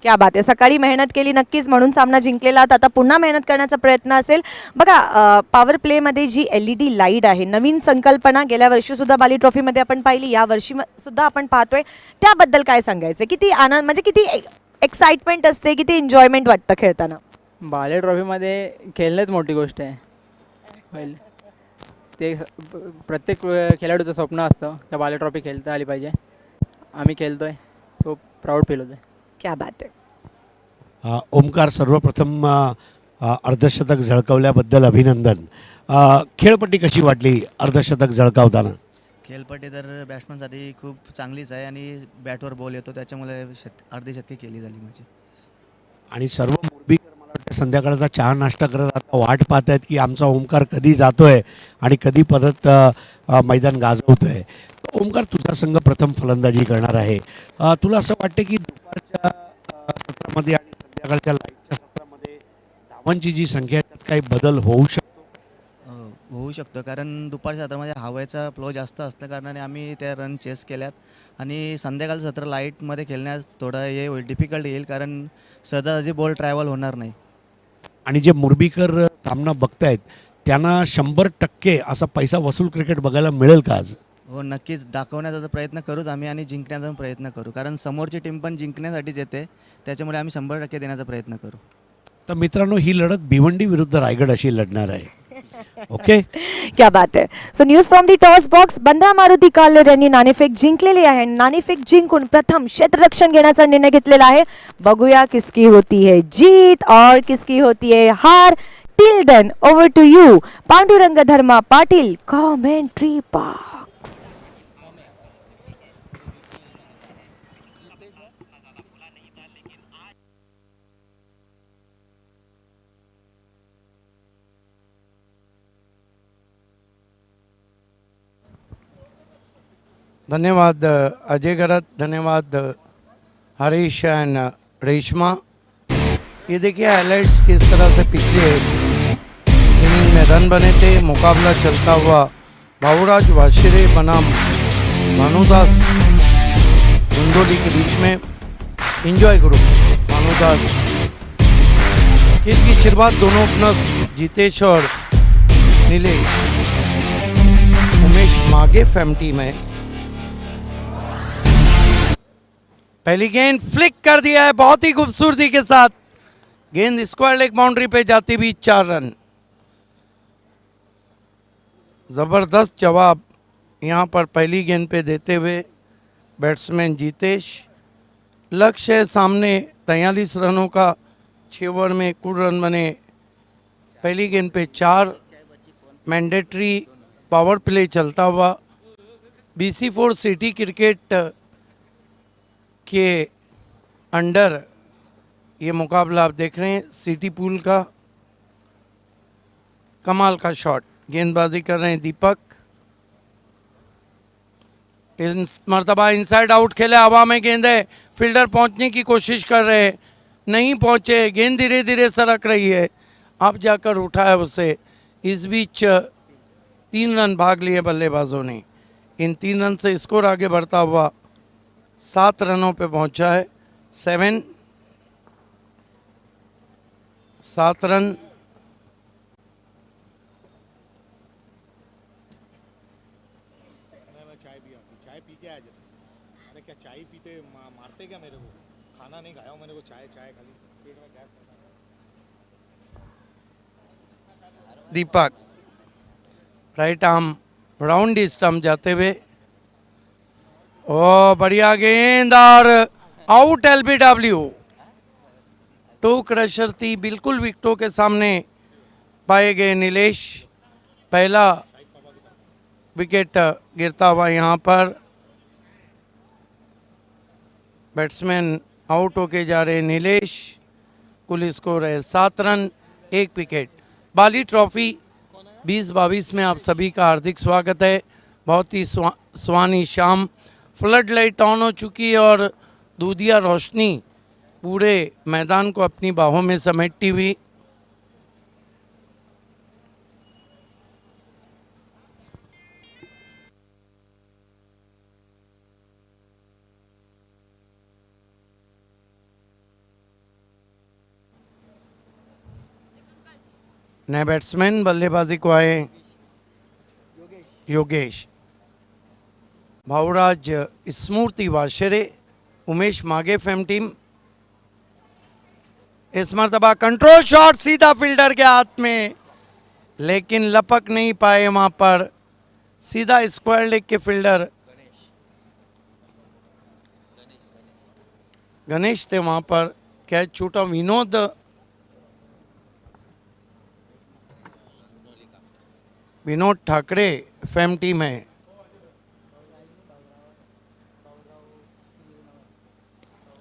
क्या बात आहे. सकाळी मेहनत केली नक्कीच म्हणून सामना जिंकलेला. आता पुन्हा मेहनत करण्याचा प्रयत्न असेल. बघा पॉवर प्लेमध्ये जी LED लाईट आहे नवीन संकल्पना गेल्या वर्षीसुद्धा बाली ट्रॉफीमध्ये आपण पाहिली, या वर्षी सुद्धा आपण पाहतोय. त्याबद्दल काय सांगायचं? किती आनंद म्हणजे किती एक्साइटमेंट असते, किती एन्जॉयमेंट वाटतं खेळताना? बाले ट्रॉफीमध्ये खेळणंच मोठी गोष्ट आहे. पहिले ते प्रत्येक खेळाडूचं स्वप्न असतं त्या बाले ट्रॉफी खेळता आली पाहिजे. आम्ही खेळतोय, खूप प्राऊड फील होतं. क्या बात आहे. ओमकार, सर्वप्रथम अर्धशतक झळकवल्याबद्दल अभिनंदन. खेळपट्टी कशी वाटली अर्धशतक झळकावताना? खेळपट्टी तर बॅट्समनसाठी खूप चांगलीच आहे आणि बॅटवर बॉल येतो त्याच्यामुळे अर्धी शतके केली झाली माझी. आणि सर्व मुरबीकर मला वाटतं संध्याकाळचा चहा नाश्ता करत आता वाट पाहत आहेत की आमचा ओमकार कधी जातोय आणि कधी परत मैदान गाजवतोय. ओमकार, तुझा संघ प्रथम फलंदाजी करणार आहे. तुला असं वाटतं की दुपारच्या सत्रामध्ये आणि संध्याकाळच्या लाईटच्या सत्रामध्ये धावांची जी संख्या आहे त्यात काही बदल होऊ शकतो? होऊ शकतो कारण दुपारच्या सत्रामध्ये हवेचा फ्लो जास्त असल्या कारणाने आम्ही त्या रन चेस केल्यात आणि संध्याकाळचं सत्र लाईटमध्ये खेळण्यास थोडं हे होईल, डिफिकल्ट येईल कारण सहजासहजी बॉल ट्रॅव्हल होणार नाही. आणि जे मुरबीकर सामना बघतायत त्यांना 100% असा पैसा वसूल क्रिकेट बघायला मिळेल का आज? हो, नक्कीच दाखवण्याचा तर प्रयत्न करूच आम्ही आणि जिंकण्याचा पण प्रयत्न करू कारण समोरची टीम पण जिंकण्यासाठीच येते त्याच्यामुळे आम्ही 100% देण्याचा प्रयत्न करू. तर मित्रांनो, ही लढत भिवंडी विरुद्ध रायगड अशी लढणार आहे. ओके, क्या बात आहे. So news from the toss box. Bandra Maruti कालेर यांनी नाणेफेक जिंकलेली आहे. नाणेफेक जिंकून प्रथम क्षेत्ररक्षण घेण्याचा निर्णय घेतलेला आहे. बघूया किसकी होती है जीत और किसकी होती है हार. Till then over to you Pandurang Dharma Patil, commentary box. धन्यवाद अजय गरत, धन्यवाद हरीश एंड रेशमा. ये देखिए हाइलाइट्स किस तरह से पिछले इनिंग में रन बने थे. मुकाबला चलता हुआ बाबूराज वाशिरे बनाम भानुदास गुंडोली के बीच में. एंजॉय करो. भानुदास की शुरुआत दोनों ओपनर्स जितेश और नीलेश. उमेश मागे फैमटी में पहली गेंद फ्लिक कर दिया है बहुत ही खूबसूरती के साथ. गेंद स्क्वायर लेग बाउंड्री पे जाती भी 4 रन. ज़बरदस्त जवाब यहाँ पर पहली गेंद पे देते हुए बैट्समैन जितेश. लक्ष्य है सामने 43 रनों का. 6 ओवर में कुल रन बने. पहली गेंद पे 4. मैंडेटरी पावर प्ले चलता हुआ. BC4 सिटी क्रिकेट के अंडर ये मुकाबला आप देख रहे हैं. सिटी पूल का कमाल का शॉट. गेंदबाजी कर रहे हैं दीपक. इस मर्तबा इनसाइड आउट खेले. हवा में गेंद है. फील्डर पहुंचने की कोशिश कर रहे हैं, नहीं पहुंचे. गेंद धीरे धीरे सरक रही है. अब जाकर उठाया उसे. इस बीच 3 रन भाग लिए बल्लेबाजों ने. इन 3 रन से स्कोर आगे बढ़ता हुआ 7 रनों पे पहुंचा है. 7 रन. मारते क्या मेरे को? खाना नहीं खाया हूँ, मेरे को चाय चाय खाली पेट में गैस करता है। दीपक राइट आर्म राउंड स्टंप जाते हुए, ओ बढ़िया गेंद और आउट एलबीडब्ल्यू। टू क्रशर थी, बिल्कुल विकेटों के सामने पाए गए नीलेश। पहला विकेट गिरता हुआ यहाँ पर, बैट्समैन आउट होके जा रहे नीलेश। कुल स्कोर है 7 रन 1 विकेट। बाली ट्रॉफी 2022 में आप सभी का हार्दिक स्वागत है। बहुत ही सुहानी शाम, फ्लड लाइट ऑन हो चुकी है और दूधिया रोशनी पूरे मैदान को अपनी बाहों में समेटती हुई। नए बैट्समैन बल्लेबाजी को आए योगेश, भावराज स्मूर्ति वाशरे, उमेश मागे फेम टीम। इस मरतबा कंट्रोल शॉट सीधा फील्डर के हाथ में, लेकिन लपक नहीं पाए वहां पर। सीधा स्क्वायर लेग के फील्डर गणेश थे वहां पर, कैच छूटा। विनोद ठाकरे फेम टीम है।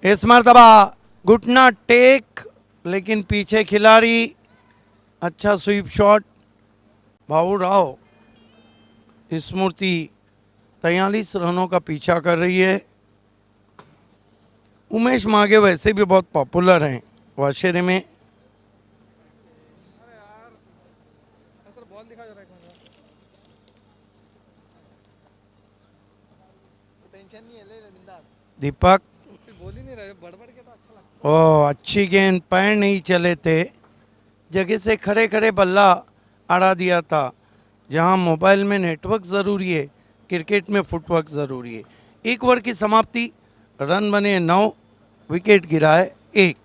इस मरतबा घुटना टेक, लेकिन पीछे खिलाड़ी, अच्छा स्वीप शॉट। भाऊ राव स्मृति 43 रनों का पीछा कर रही है। उमेश मागे वैसे भी बहुत पॉपुलर हैं वाशेरे में। दीपक बोल ही नहीं रहे, बड़बड़ के तो अच्छा लगता है। ओ अच्छी गेंद, पैर नहीं चले थे, जगह से खड़े खड़े बल्ला अड़ा दिया था। जहां मोबाइल में नेटवर्क ज़रूरी है, क्रिकेट में फुटवर्क ज़रूरी है। 1 ओवर की समाप्ति, रन बने 9, विकेट गिरा है 1।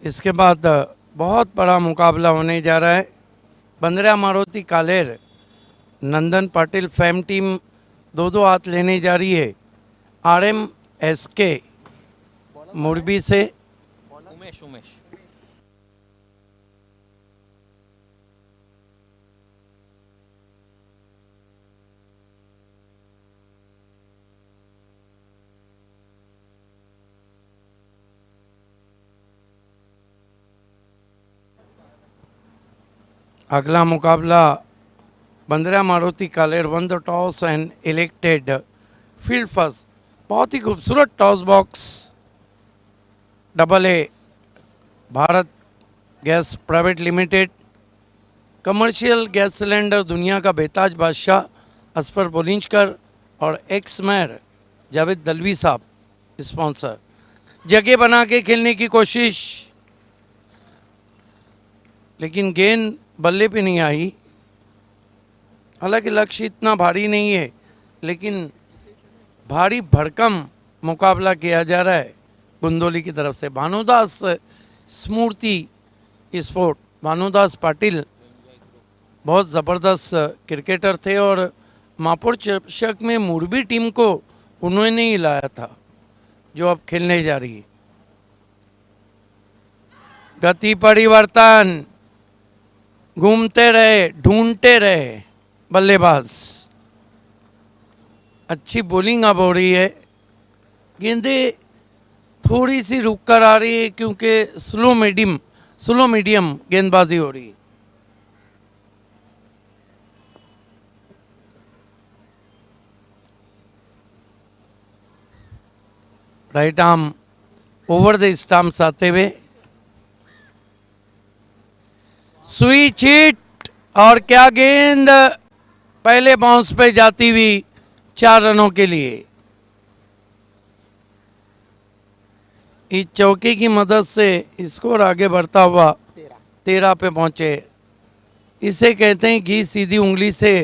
इसके बाद बहुत बड़ा मुकाबला होने जा रहा है। बंदरा मारुति कालेर नंदन पाटिल फेम टीम 2-2 हाथ लेने जा रही है। RMSK मुरबी से उमेश उमेश अगला मुकाबला बंदरा मारुति कालेर won the toss and elected field first. बहुत ही खूबसूरत toss box. AA Bharat gas private limited, commercial gas cylinder दुनिया का बेताज बादशाह असफर बोलिंजकर और एक्स मेयर जावेद दलवी साहब स्पॉन्सर। जगह बना के खेलने की कोशिश, लेकिन गेंद बल्ले पे नहीं आई। हालांकि लक्ष्य इतना भारी नहीं है, लेकिन भारी भरकम मुकाबला किया जा रहा है गुंदोली की तरफ से। भानुदास स्मूर्ति स्पोर्ट, भानुदास पाटिल बहुत ज़बरदस्त क्रिकेटर थे और मापुर चषक में मुरबी टीम को उन्होंने ही लाया था, जो अब खेलने जा रही है। गति परिवर्तन, घूमते रहे, ढूंढते रहे बल्लेबाज। अच्छी बॉलिंग अब हो रही है। गेंदें थोड़ी सी रुक कर आ रही है क्योंकि स्लो मीडियम गेंदबाजी हो रही है। Right arm over the stumps आते हुए, स्विच हिट और क्या गेंद पहले बाउंस पे जाती हुई 4 रनों के लिए। इस चौके की मदद से स्कोर आगे बढ़ता हुआ 13 पे पहुंचे। इसे कहते हैं घी सीधी उंगली से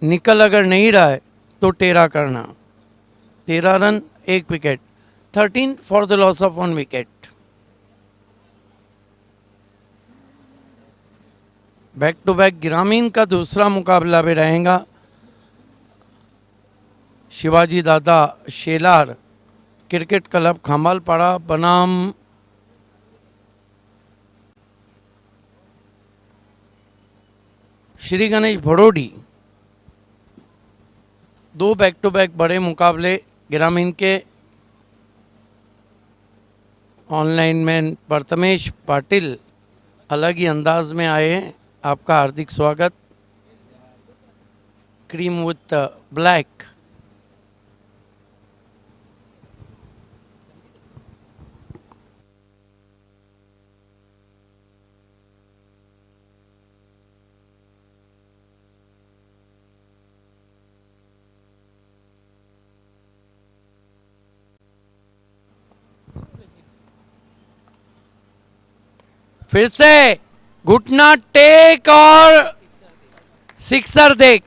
निकल अगर नहीं रहा है तो टेढ़ा करना। 13 run 1 wicket, 13 for the loss of 1 wicket. Back to back ग्रामीण का दूसरा मुकाबला भी रहेगा। शिवाजी दादा शेलार क्रिकेट क्लब खामालपाड़ा बनाम Shri Ganesh Bhadodi. 2 back to back बड़े मुकाबले ग्रामीण के। ऑनलाइन मैन प्रथमेश पाटिल अलग ही अंदाज में आए हैं, आपका हार्दिक स्वागत। Cream with black. फिर से घुटना टेक और सिक्सर देख,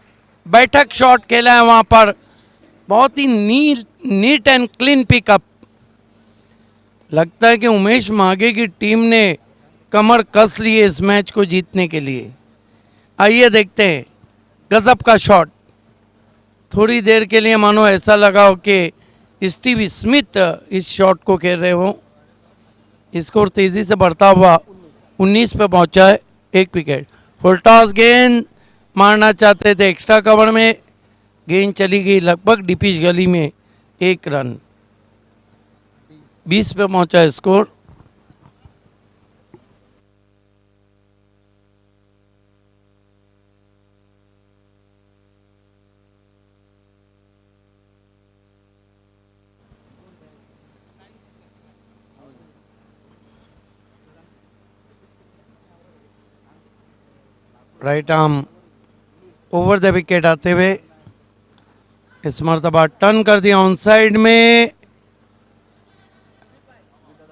बैठक शॉट खेला है वहां पर। बहुत ही नीट एंड क्लीन पिकअप। लगता है कि उमेश माघे की टीम ने कमर कस ली है इस मैच को जीतने के लिए। आइए देखते हैं गजब का शॉट। थोड़ी देर के लिए मानो ऐसा लगा हो कि स्टीव स्मिथ इस शॉट को खेल रहे हो। स्कोर तेजी से बढ़ता हुआ 19 पे पहुंचा है, 1 विकेट। फुल टॉस गेंद मारना चाहते थे एक्स्ट्रा कवर में, गेंद चली गई लगभग डिपिश गली में, 1 रन। 20 पे पहुंचा है score. Right arm over the wicket आते हुए इस मरतबा टर्न कर दिया ऑन साइड में।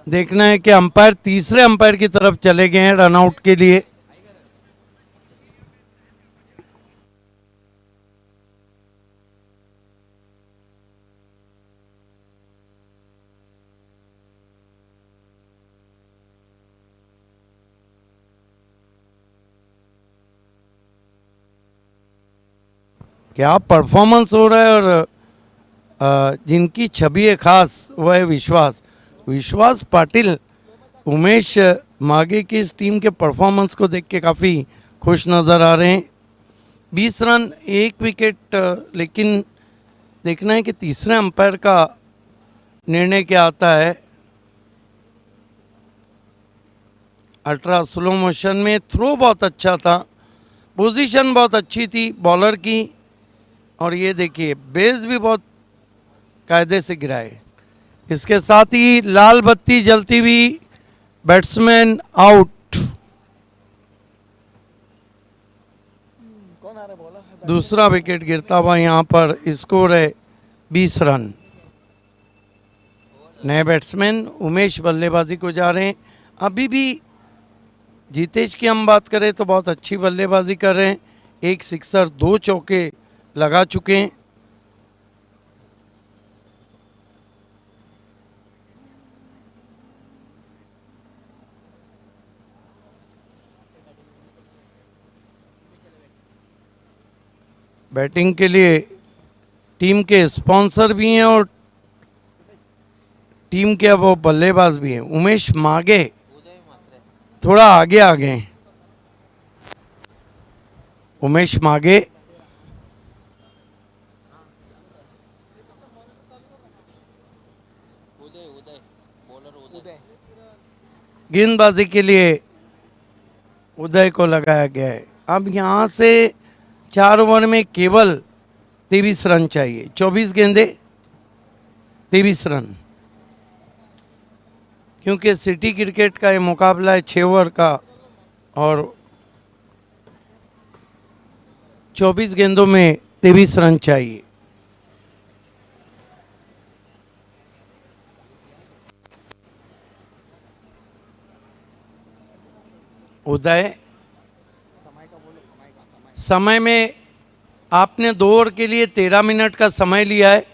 देखना है कि अंपायर तीसरे अंपायर की तरफ चले गए हैं रनआउट के लिए। क्या परफॉर्मेंस हो रहा है। और जिनकी छवि है खास वह है विश्वास पाटिल। उमेश माघे की इस टीम के परफॉर्मेंस को देख के काफ़ी खुश नज़र आ रहे हैं। 20 रन 1 विकेट। लेकिन देखना है कि तीसरे अंपायर का निर्णय क्या आता है। अल्ट्रा स्लो मोशन में थ्रो बहुत अच्छा था, पोजीशन बहुत अच्छी थी बॉलर की। और ये देखिए बेस भी बहुत कायदे से गिराए। इसके साथ ही लाल बत्ती जलती हुई, बैट्समैन आउट। दूसरा विकेट गिरता हुआ यहाँ पर। स्कोर है 20 रन। नए बैट्समैन उमेश बल्लेबाजी को जा रहे हैं। अभी भी जीतेश की हम बात करें तो बहुत अच्छी बल्लेबाजी कर रहे हैं। 1 सिक्सर 2 चौके लगा चुके हैं। बैटिंग के लिए टीम के स्पॉन्सर भी हैं और टीम के वो बल्लेबाज भी हैं। उमेश माघे थोड़ा आगे आ गए। उमेश माघे गेंदबाजी के लिए उदय को लगाया गया है। अब यहाँ से 4 ओवर में केवल 23 रन चाहिए। 24 गेंदे 23 रन। क्योंकि सिटी क्रिकेट का ये मुकाबला है 6 ओवर का और 24 गेंदों में 23 रन चाहिए। उदय, समय में आपने 2 ओवर के लिए 13 मिनट का समय लिया है,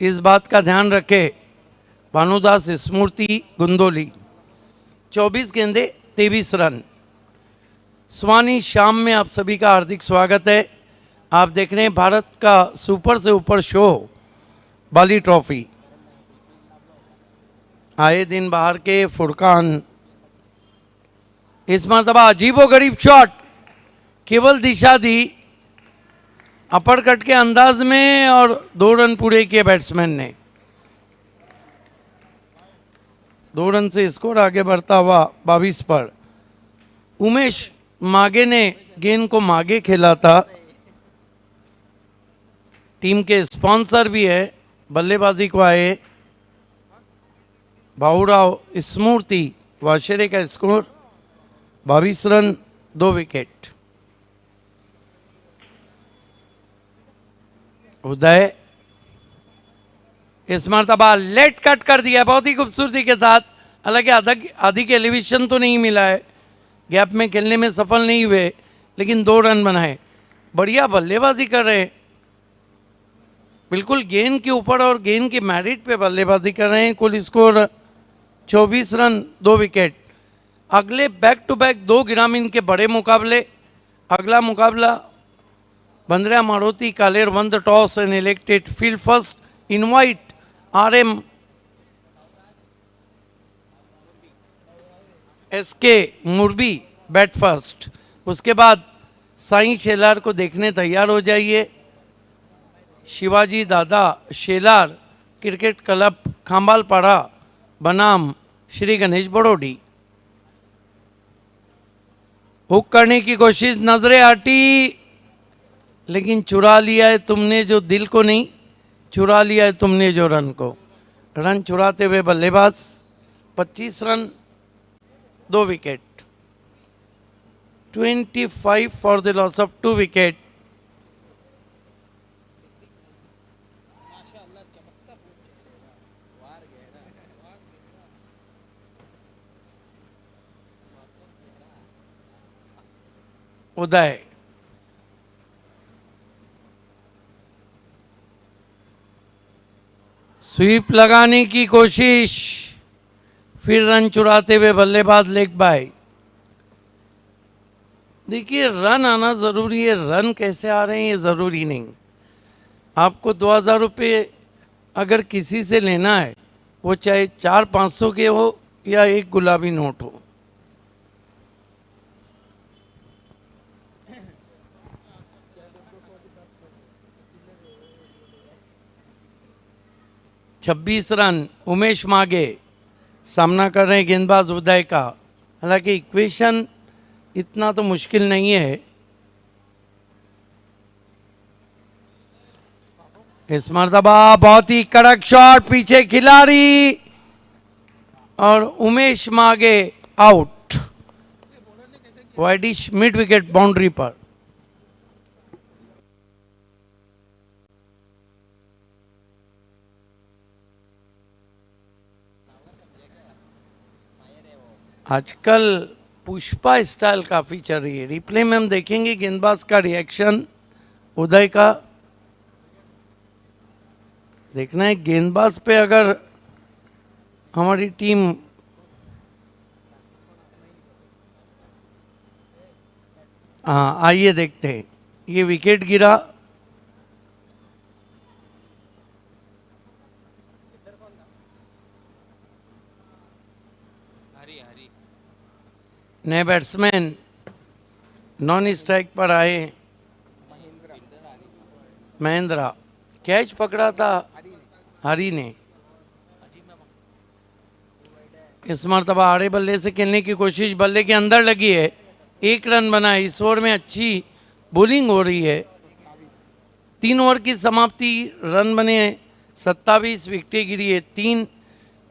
इस बात का ध्यान रखें। भानुदास स्मृति गुंदोली 24 गेंदे 23 रन। स्वानी शाम में आप सभी का हार्दिक स्वागत है। आप देख रहे हैं भारत का सुपर से ऊपर शो बाली ट्रॉफी। आए दिन बाहर के फुरकान, इस मरतबा अजीबो गरीब शॉट, केवल दिशा दी अपर कट के अंदाज में और 2 रन पूरे किए बैट्समैन ने। 2 रन से स्कोर आगे बढ़ता हुआ 22 पर। उमेश मागे ने गेंद को मागे खेला था। टीम के स्पॉन्सर भी है। बल्लेबाजी को आए बाबूराव स्मृति। वाशेरे का स्कोर 22 रन 2 विकेट। उदय इस मरतबा लेट कट कर दिया बहुत ही खूबसूरती के साथ। हालांकि अधिक एलिवेशन तो नहीं मिला है, गैप में खेलने में सफल नहीं हुए, लेकिन 2 रन बनाए। बढ़िया बल्लेबाजी कर रहे हैं, बिल्कुल गेंद के ऊपर और गेंद के मेरिट पे बल्लेबाजी कर रहे हैं। कुल स्कोर 24 रन 2 विकेट। अगले बैक टू बैक 2 ग्रामीण के बड़े मुकाबले। अगला मुकाबला Bandra Maruti कालेर won the toss and elected field first. Invite RM SK मुरबी बैट फर्स्ट। उसके बाद साईं शेलार को देखने तैयार हो जाइए। शिवाजी दादा शेलार क्रिकेट क्लब खांबालपाड़ा बनाम श्री गणेश बड़ोडी। हुक करने की कोशिश, नजरें हटी, लेकिन चुरा लिया है तुमने जो दिल को नहीं, चुरा लिया है तुमने जो रन को। रन चुराते हुए बल्लेबाज। 25 run 2 wicket. 25 for the loss of 2 wicket. Uday sweep लगाने की कोशिश, फिर रन चुराते हुए बल्लेबाज लेग बाय। देखिए रन आना जरूरी है, रन कैसे आ रहे हैं ये जरूरी नहीं। आपको 2000 रुपये अगर किसी से लेना है, वो चाहे 400-500 के हो या एक गुलाबी नोट हो। छब्बीस रन उमेश मागे सामना कर रहे हैं गेंदबाज उदय का। हालांकि इक्वेशन इतना तो मुश्किल नहीं है। इस मर्तबा बहुत ही कड़क शॉट, पीछे खिलाड़ी और उमेश मागे out. Widish mid wicket boundary पर। आजकल पुष्पा स्टाइल काफ़ी चल रही है। रिप्ले में हम देखेंगे गेंदबाज का रिएक्शन उदय का। देखना है गेंदबाज पे अगर हमारी टीम हाँ आइए देखते हैं। ये विकेट गिरा, नए बैट्समैन नॉन स्ट्राइक पर आए। महेंद्रा कैच पकड़ा था हरी ने। इस मरतबा आड़े बल्ले से खेलने की कोशिश, बल्ले के अंदर लगी है। 1 रन बना। इस ओवर में अच्छी बॉलिंग हो रही है। 3 ओवर की समाप्ति, रन बने 27, विकेटें गिरी है 3।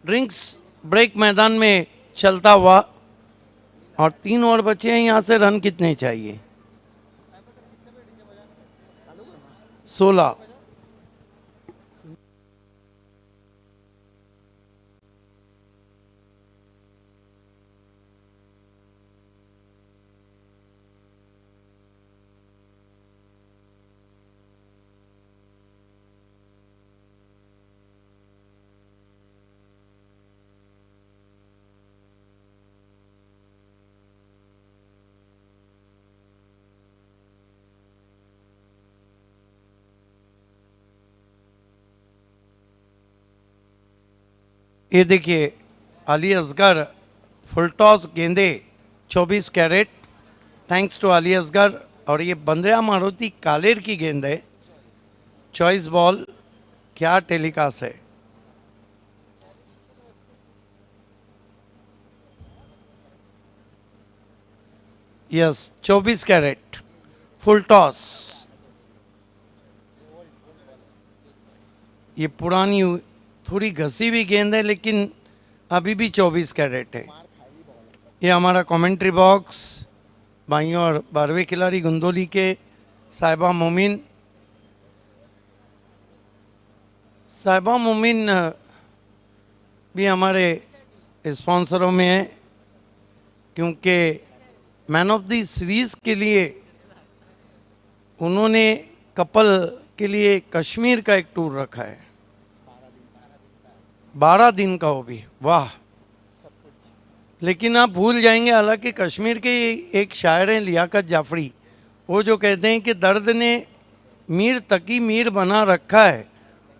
ड्रिंक्स ब्रेक मैदान में चलता हुआ, और 3 ओवर बचे हैं। यहाँ से रन कितने चाहिए? 16। ये देखिए अली असगर फुल टॉस गेंदे 24 carat, thanks to Ali Asgar. और ये बंद्रा मारुति कालेर की गेंद है, चॉइस बॉल। क्या टेलीकास्ट है! Yes, 24 carat full toss. ये पुरानी थोड़ी घसी हुई गेंद है, लेकिन अभी भी 24 कैरेट है। ये हमारा कमेंट्री बॉक्स, बाइयों और 12वें खिलाड़ी गुंदोली के साहिबा मोमिन। साहिबा मोमिन भी हमारे स्पॉन्सरों में है, क्योंकि मैन ऑफ द सीरीज के लिए उन्होंने कपल के लिए कश्मीर का एक टूर रखा है, 12 दिन का, वो भी वाह। लेकिन आप भूल जाएंगे, हालांकि कश्मीर के एक शायर हैं लियाकत जाफरी, वो जो कहते हैं कि दर्द ने मीर तकी मीर बना रखा है,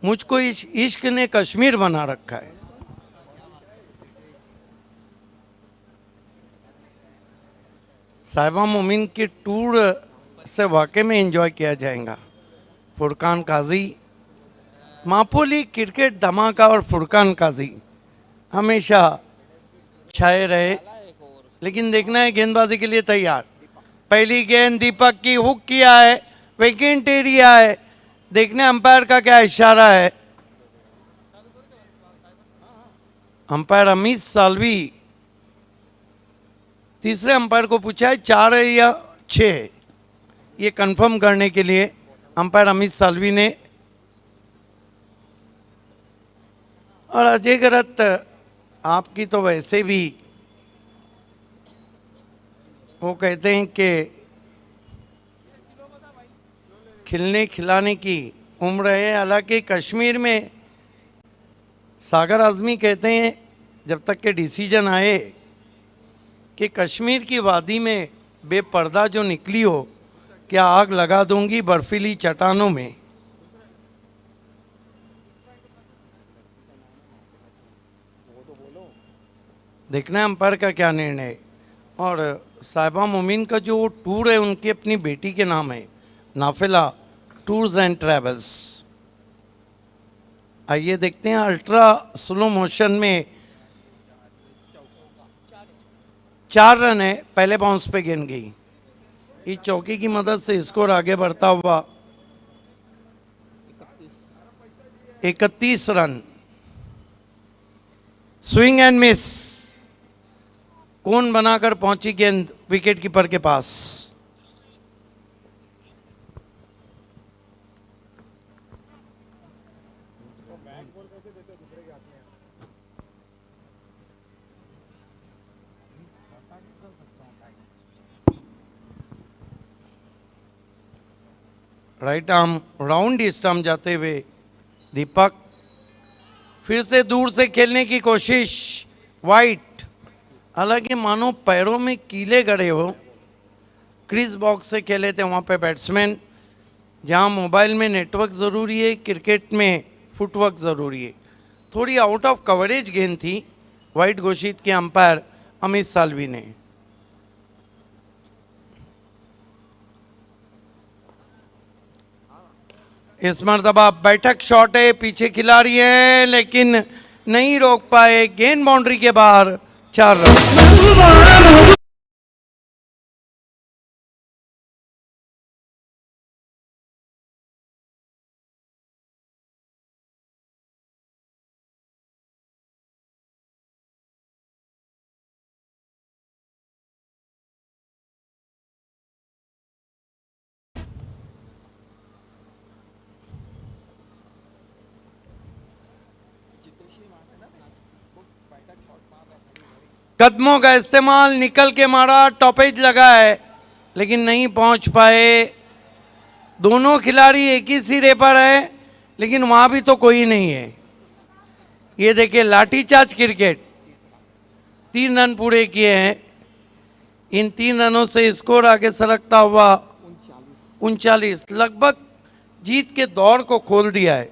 मुझको इस इश्क ने कश्मीर बना रखा है। साहिबा मोमिन के टूर से वाकई में एंजॉय किया जाएगा। फुरकान काजी, मापोली क्रिकेट धमाका और फुरकान काजी हमेशा छाए रहे। लेकिन देखना है गेंदबाजी के लिए तैयार। पहली गेंद दीपक की हुक किया है, विकेट एरिया है। देखने अंपायर का क्या इशारा है। अंपायर अमित सालवी तीसरे अंपायर को पूछा है 4 है या 6, ये कंफर्म करने के लिए अंपायर अमित सालवी ने। और अजय गरत, आपकी तो वैसे भी वो कहते हैं कि खिलने खिलाने की उम्र है। हालांकि कश्मीर में सागर आजमी कहते हैं, जब तक के डिसीजन आए कि कश्मीर की वादी में बेपर्दा जो निकली हो, क्या आग लगा दूंगी बर्फीली चट्टानों में। देखना है अंपायर का क्या निर्णय है। और साहिबा मोमिन का जो टूर है उनकी अपनी बेटी के नाम है, नाफिला टूर्स एंड ट्रैवल्स। आइए देखते हैं अल्ट्रा स्लो मोशन में 4 रन है, पहले बाउंस पे गेंद गई। इस चौकी की मदद से स्कोर आगे बढ़ता हुआ 31 रन। स्विंग एंड मिस, कोन बनाकर पहुंची गेंद विकेट कीपर के पास। राइट आर्म राउंड स्टंप जाते हुए दीपक, फिर से दूर से खेलने की कोशिश, वाइट। हालांकि मानो पैरों में कीले गड़े हो। क्रीज बॉक्स से खेले थे वहाँ पे बैट्समैन। जहाँ मोबाइल में नेटवर्क ज़रूरी है, क्रिकेट में फुटवर्क ज़रूरी है। थोड़ी आउट ऑफ कवरेज गेंद थी, वाइट घोषित किया अंपायर अमित सालवी ने। इस मरतबा बैठक शॉट है, पीछे खिलाड़ी है, लेकिन नहीं रोक पाए। गेंद बाउंड्री के बाहर, 4 रन। कदमों का इस्तेमाल, निकल के मारा, टॉपेज लगा है लेकिन नहीं पहुंच पाए। दोनों खिलाड़ी एक ही सिरे पर है लेकिन वहाँ भी तो कोई नहीं है। ये देखिए लाठीचार्ज क्रिकेट, 3 रन पूरे किए हैं। इन 3 रनों से स्कोर आगे सरकता हुआ 39, लगभग जीत के दौर को खोल दिया है।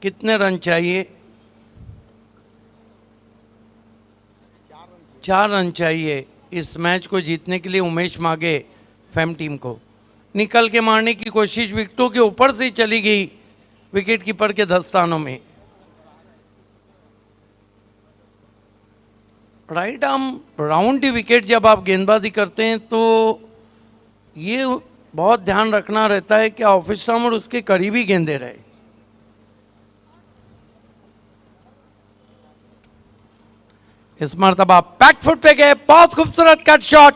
कितने रन चाहिए? 4 रन चाहिए इस मैच को जीतने के लिए उमेश मागे फैम टीम को। निकल के मारने की कोशिश विकेटों के ऊपर से ही चली गई, विकेट कीपर के दस्तानों में। राइट आर्म राउंड विकेट जब आप गेंदबाजी करते हैं तो ये बहुत ध्यान रखना रहता है कि ऑफिस और उसके करीबी गेंदे रहे। इस मरतबा बैक फुट पे गए, बहुत खूबसूरत कट शॉट,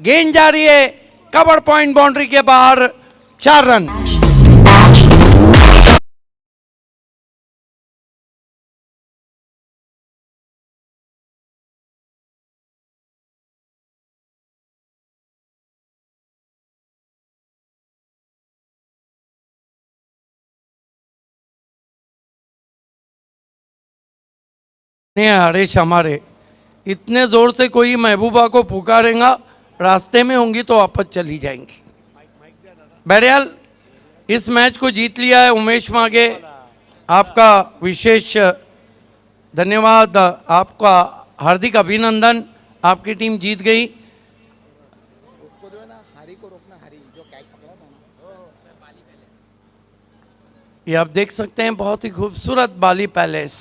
गेंद जा रही है कवर पॉइंट बाउंड्री के बाहर, 4 रन। हरीश हमारे इतने जोर से कोई महबूबा को पुकारेगा, रास्ते में होंगी तो वापस चली जाएंगी। बहरहाल इस मैच को जीत लिया है उमेश मागे, आपका विशेष धन्यवाद, आपका हार्दिक अभिनंदन, आपकी टीम जीत गई। उसको जो है ना हरी को रोकना, हरी जो कैच पकड़ा था ना। ये आप देख सकते हैं बहुत ही खूबसूरत बाली पैलेस।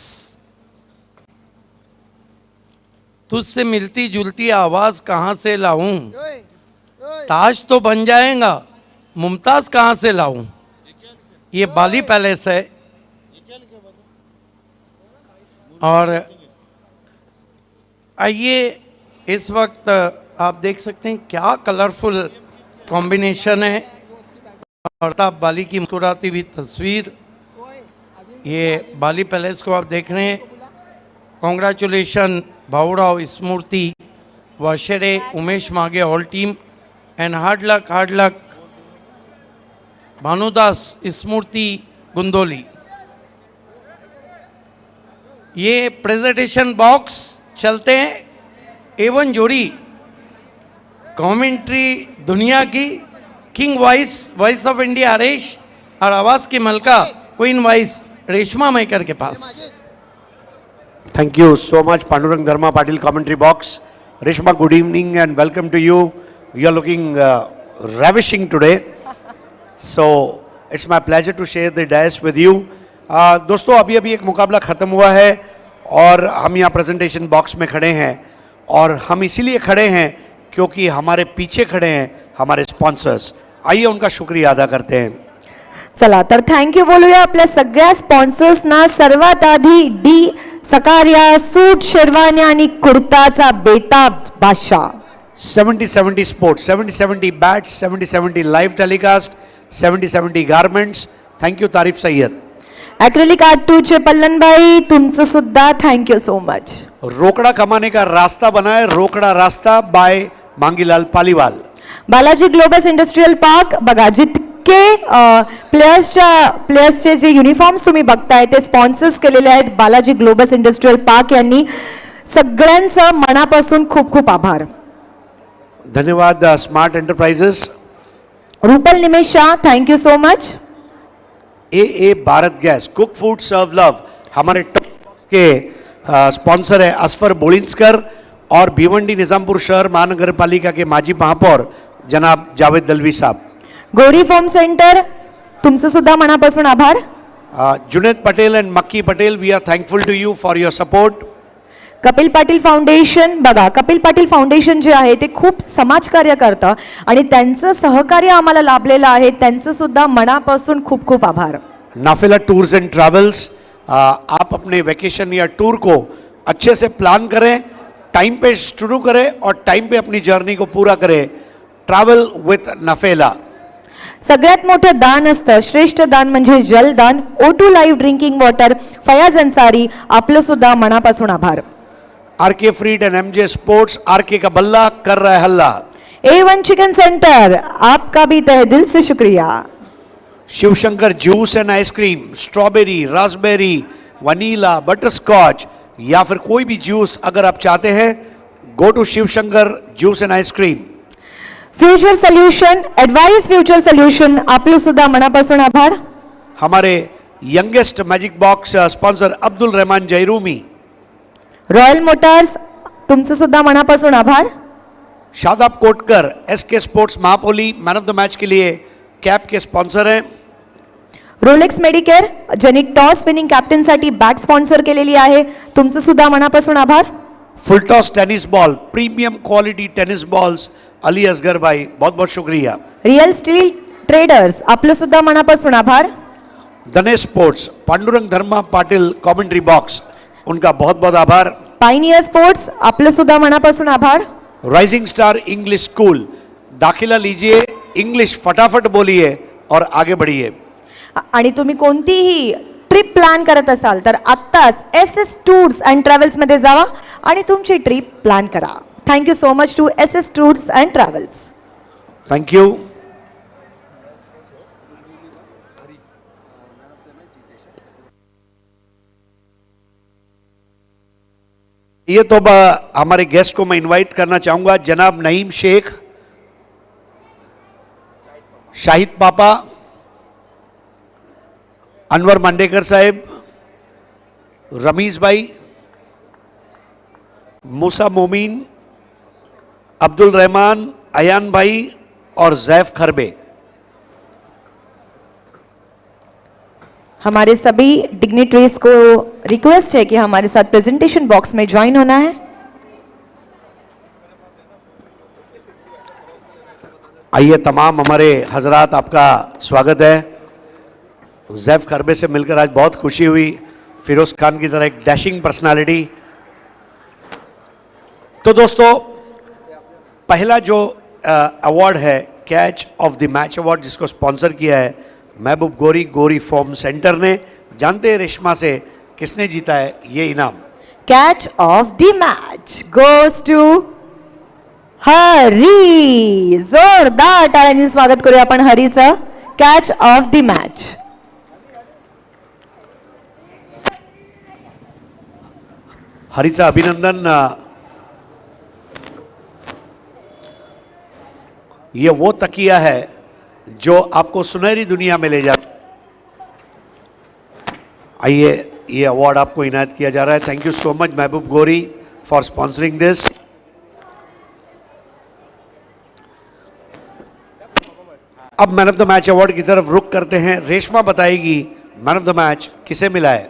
तुझसे मिलती जुलती आवाज कहाँ से लाऊं, ताज तो बन जाएगा, मुमताज कहाँ से लाऊं। ये बाली पैलेस है और आइए इस वक्त आप देख सकते हैं क्या कलरफुल कॉम्बिनेशन है। और तब बाली की मुस्कुराती हुई तस्वीर, ये बाली पैलेस को आप देख रहे हैं। Congratulation Bhaurao, Smriti, Vashere, Umesh Mage, all team and hard luck Bhanudas, Smriti, Gundoli. ये प्रेजेंटेशन बॉक्स चलते हैं एवन जोड़ी कमेंट्री दुनिया की king voice of India Harish और आवाज की मलका क्वीन वॉइस रेशमा मेकर के पास। Thank you so much, Pandurang Dharma Patil commentary box. Reshma, good evening and welcome to you. You are looking ravishing today. So it's my pleasure to share the dais with you. दोस्तों अभी एक मुकाबला ख़त्म हुआ है और हम यहाँ प्रेजेंटेशन बॉक्स में खड़े हैं और हम इसीलिए खड़े हैं क्योंकि हमारे पीछे खड़े हैं हमारे स्पॉन्सर्स। आइए उनका शुक्रिया अदा करते हैं। चला तर थँक्यू बोलूया आपल्या सगळ्या स्पॉन्सर्सना। सर्वात आधी डी सकारिया, सूट, शेरवान्या आणि कुर्ताचा बेताब बादशाह। 70-70 sports, 70-70 bats, 70-70 live telecast, 70-70 garments. Thank you तारीफ सय्यद। ॲक्रेलिक आर्ट 2 चे पल्लनबाई, तुमचं सुद्धा थँक्यू सो मच। रोकड़ा कमाने का रास्ता बना है, रोकड़ा रास्ता by Mangilal Paliwal. Balaji Globus industrial park, बघा जितके प्लेयर्सचे जे युनिफॉर्म्स तुम्ही बघताय ते स्पॉन्सर्स केलेले आहेत बालाजी ग्लोबस इंडस्ट्रियल पार्क यांनी। सगळ्यांचं मनापासून खूप खूप आभार। धन्यवाद स्मार्ट एंटरप्राइजेस। रूपल निमेश शाह, थँक्यू सो मच। ए भारत गैस, कुक फूड सर्व लव, हमारे टॉप के स्पॉन्सर है असफर बोलिंस्कर और भिवंडी निजामपुर शहर महानगर पालिका के माजी महापौर जनाब जावेद दलवी साहब। गौरी फॉर्म सेंटर, तुमचं सुद्धा मनापासून आभार। Junaid Patel and Makki Patel, we are thankful to you for your support. Kapil Patil foundation बघा, कपिल पाटील फाउंडेशन जे आहे ते खूप समाजकार्य करतं आणि त्यांचं सहकार्य आम्हाला लाभलेलं आहे. त्यांचं सुद्धा मनापासून खूप खूप आभार. नाफेला टूर्स एंड ट्रैवल्स, आप अपने वैकेशन या टूर को अच्छे से प्लान करें, टाइम पे शुरू करें और टाइम पे अपनी जर्नी को पूरा करें. Travel with Nafela. सगळ्यात मोठं दान असतं, श्रेष्ठ दान म्हणजे जलदान. O2 live drinking water, Fayaz Ansari, आपलं सुद्धा मनापासून आभार. आरके फ्रीड एंड एमजे स्पोर्ट्स, आरके का बल्ला कर रहा है हल्ला. A1 चिकन सेंटर, आपका भी तहे दिल से शुक्रिया. Shivshankar juice and ice cream, strawberry, raspberry, vanilla, butterscotch या फिर कोई भी जूस अगर आप चाहते हैं, go to Shivshankar juice and ice cream. Future solution, advice future solution, आपलं सुद्धा मनापासून आभार. हमारे youngest magic box sponsor Abdul Rahman Jayrumi. Royal motors, तुमचं सुद्धा मनापासून आभार. Shadab Kotkar, SK sports Mahapoli, man of the match के लिए कैप के स्पॉन्सर हैं. रोलेक्स मेडिकेअर, ज्यांनी टॉस विनिंग कॅप्टनसाठी बॅट स्पॉन्सर केलेली आहे, तुमचं सुद्धा मनापासून आभार. Full toss tennis ball, premium quality tennis balls, Ali Asgar भाई, बहुत बहुत शुक्रिया. रियल स्टील ट्रेडर्स, आपलं सुद्धा मनापासून आभार. धनेश स्पोर्ट्स, पांडुरंग धर्मा पाटिल कमेंट्री बॉक्स, उनका बहुत बहुत आभार. पायनियर स्पोर्ट्स, आपलं सुद्धा मनापासून आभार. राइजिंग स्टार इंग्लिश स्कूल, दाखिला लीजिए, इंग्लिश फटाफट बोलिए और आगे बढ़िए. आणि तुम्ही कोणतीही ट्रिप प्लॅन करत असाल तर आत्ताच SS टूर्स अँड ट्रॅव्हल्समध्ये जावा आणि तुमची ट्रिप प्लॅन करा. Thank you so much to SS tours and travels. Thank you. ये तो हमारे गेस्ट को मैं इनवाइट करना चाहूंगा, जनाब नईम शेख, शाहिद पापा, अनवर मांडेकर साहेब, रमीज भाई, मूसा मोमीन, अब्दुल रहमान, अयान भाई और जैफ खरबे. हमारे सभी डिग्निटरीज को रिक्वेस्ट है कि हमारे साथ प्रेजेंटेशन बॉक्स में ज्वाइन होना है. आइए तमाम हमारे हजरात, आपका स्वागत है. जैफ खरबे से मिलकर आज बहुत खुशी हुई. फिरोज खान की तरह एक डैशिंग पर्सनालिटी. तो दोस्तों, पहला जो अवार्ड है catch of the match award, जिसको स्पॉन्सर किया है महबूब गोरी, गोरी फॉर्म सेंटर ने. जानते हैं रेशमा से किसने जीता है ये इनाम? Catch of the match goes to Hari. जोरदार टाळ्यांनी स्वागत करूया आपण हरीचं. Catch of the match. हरीचं अभिनंदन. ये वो तकिया है जो आपको सुनहरी दुनिया में ले जाता. आइए, ये अवार्ड आपको इनायत किया जा रहा है. थैंक यू सो मच महबूब गोरी फॉर स्पॉन्सरिंग दिस. अब man of the match award की तरफ रुख करते हैं. रेशमा बताएगी मैन ऑफ द मैच किसे मिला है.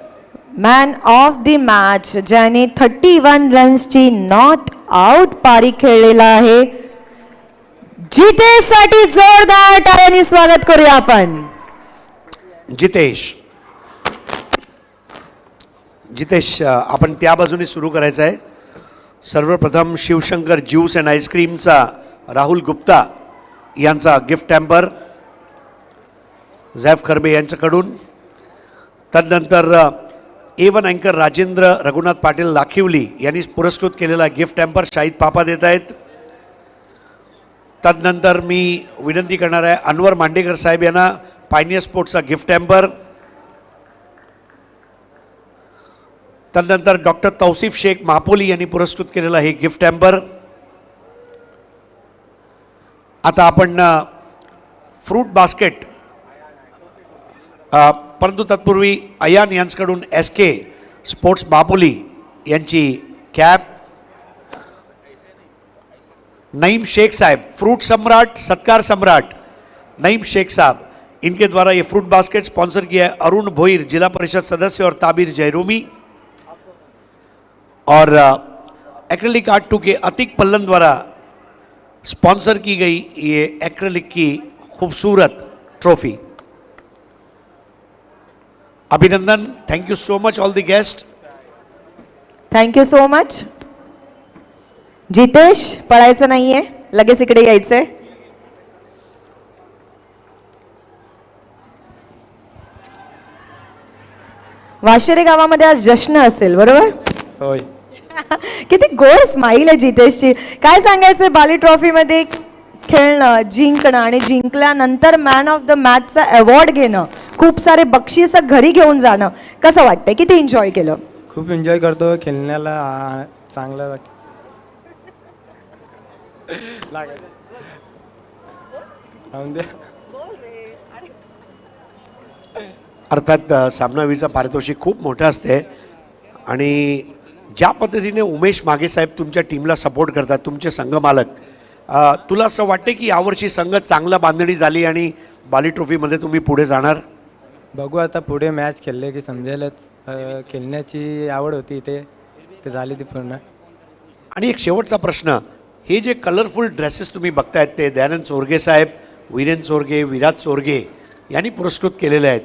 मॅन ऑफ द मॅच ज्याने 31 रन्सची नॉट आउट पारी खेळलेला आहे, जितेशसाठी जोरदार टाळ्यांनी स्वागत करूया आपण. जितेश, आपण त्या बाजूने सुरू करायचं आहे. सर्वप्रथम शिवशंकर ज्यूस अँड आईस्क्रीमचा राहुल गुप्ता यांचा गिफ्ट हॅम्पर झैफ खरबे यांच्याकडून. तदनंतर A1 अँकर राजेंद्र रघुनाथ पाटील लाखिवली यांनी पुरस्कृत केलेला गिफ्ट हॅम्पर शाहिद पापा देत आहेत. तदनंतर मी विनंती करणार आहे अनवर मांडेकर साहेब यांना पायनियर स्पोर्ट्सचा गिफ्ट हॅम्पर. तदनंतर डॉक्टर तौसिफ शेख महापोली यांनी पुरस्कृत केलेला हे गिफ्ट हॅम्पर. आता आपण फ्रूट बास्केट, परंतु तत्पूर्वी अयान यांच्याकडून SK स्पोर्ट्स महापोली यांची कॅप. नईम शेख साहब, फ्रूट सम्राट, सत्कार सम्राट नईम शेख साहब, इनके द्वारा ये फ्रूट बास्केट स्पॉन्सर किया है अरुण भोईर, जिला परिषद सदस्य और ताबिर जयरूमी. और एक्रेलिक आर्ट 2 के अतिक पल्लन द्वारा स्पॉन्सर की गई ये एक्रेलिक की खूबसूरत ट्रॉफी। अभिनंदन, thank you so much all the guest. Thank you so much. Jitesh, पळायचं नाहीये, लगेच इकडे यायचंय. वाशेरे गावामध्ये आज जश्न असेल, बरोबर? होय. किती गोड स्माईल आहे जितेशची. काय सांगायचंय बाली ट्रॉफीमध्ये खेळणं, जिंकणं आणि जिंकल्यानंतर मॅन ऑफ द मॅचचा अवॉर्ड घेणं, खूप सारे बक्षीस घरी घेऊन जाणं, कसं वाटतंय? किती एन्जॉय केलं? खूप एन्जॉय करतो खेळण्याला, चांगलं अर्थात सामनावीरचं पारितोषिक खूप मोठं असते आणि ज्या पद्धतीने उमेश मागेसाहेब तुमच्या टीमला सपोर्ट करतात, तुमचे संघमालक, तुला असं वाटते की यावर्षी संघ चांगला बांधणी झाली आणि बाली ट्रॉफीमध्ये तुम्ही पुढे जाणार? बघू आता पुढे मॅच खेळले की समजेलच. खेळण्याची आवड होती इथे, ते झाली ती पूर्ण. आणि एक शेवटचा प्रश्न, हे जे कलरफुल ड्रेसेस तुम्ही बघतायत ते दयानंद चोरगे साहेब, वीरेन चोरगे, विराज चोरगे यांनी पुरस्कृत केलेले आहेत.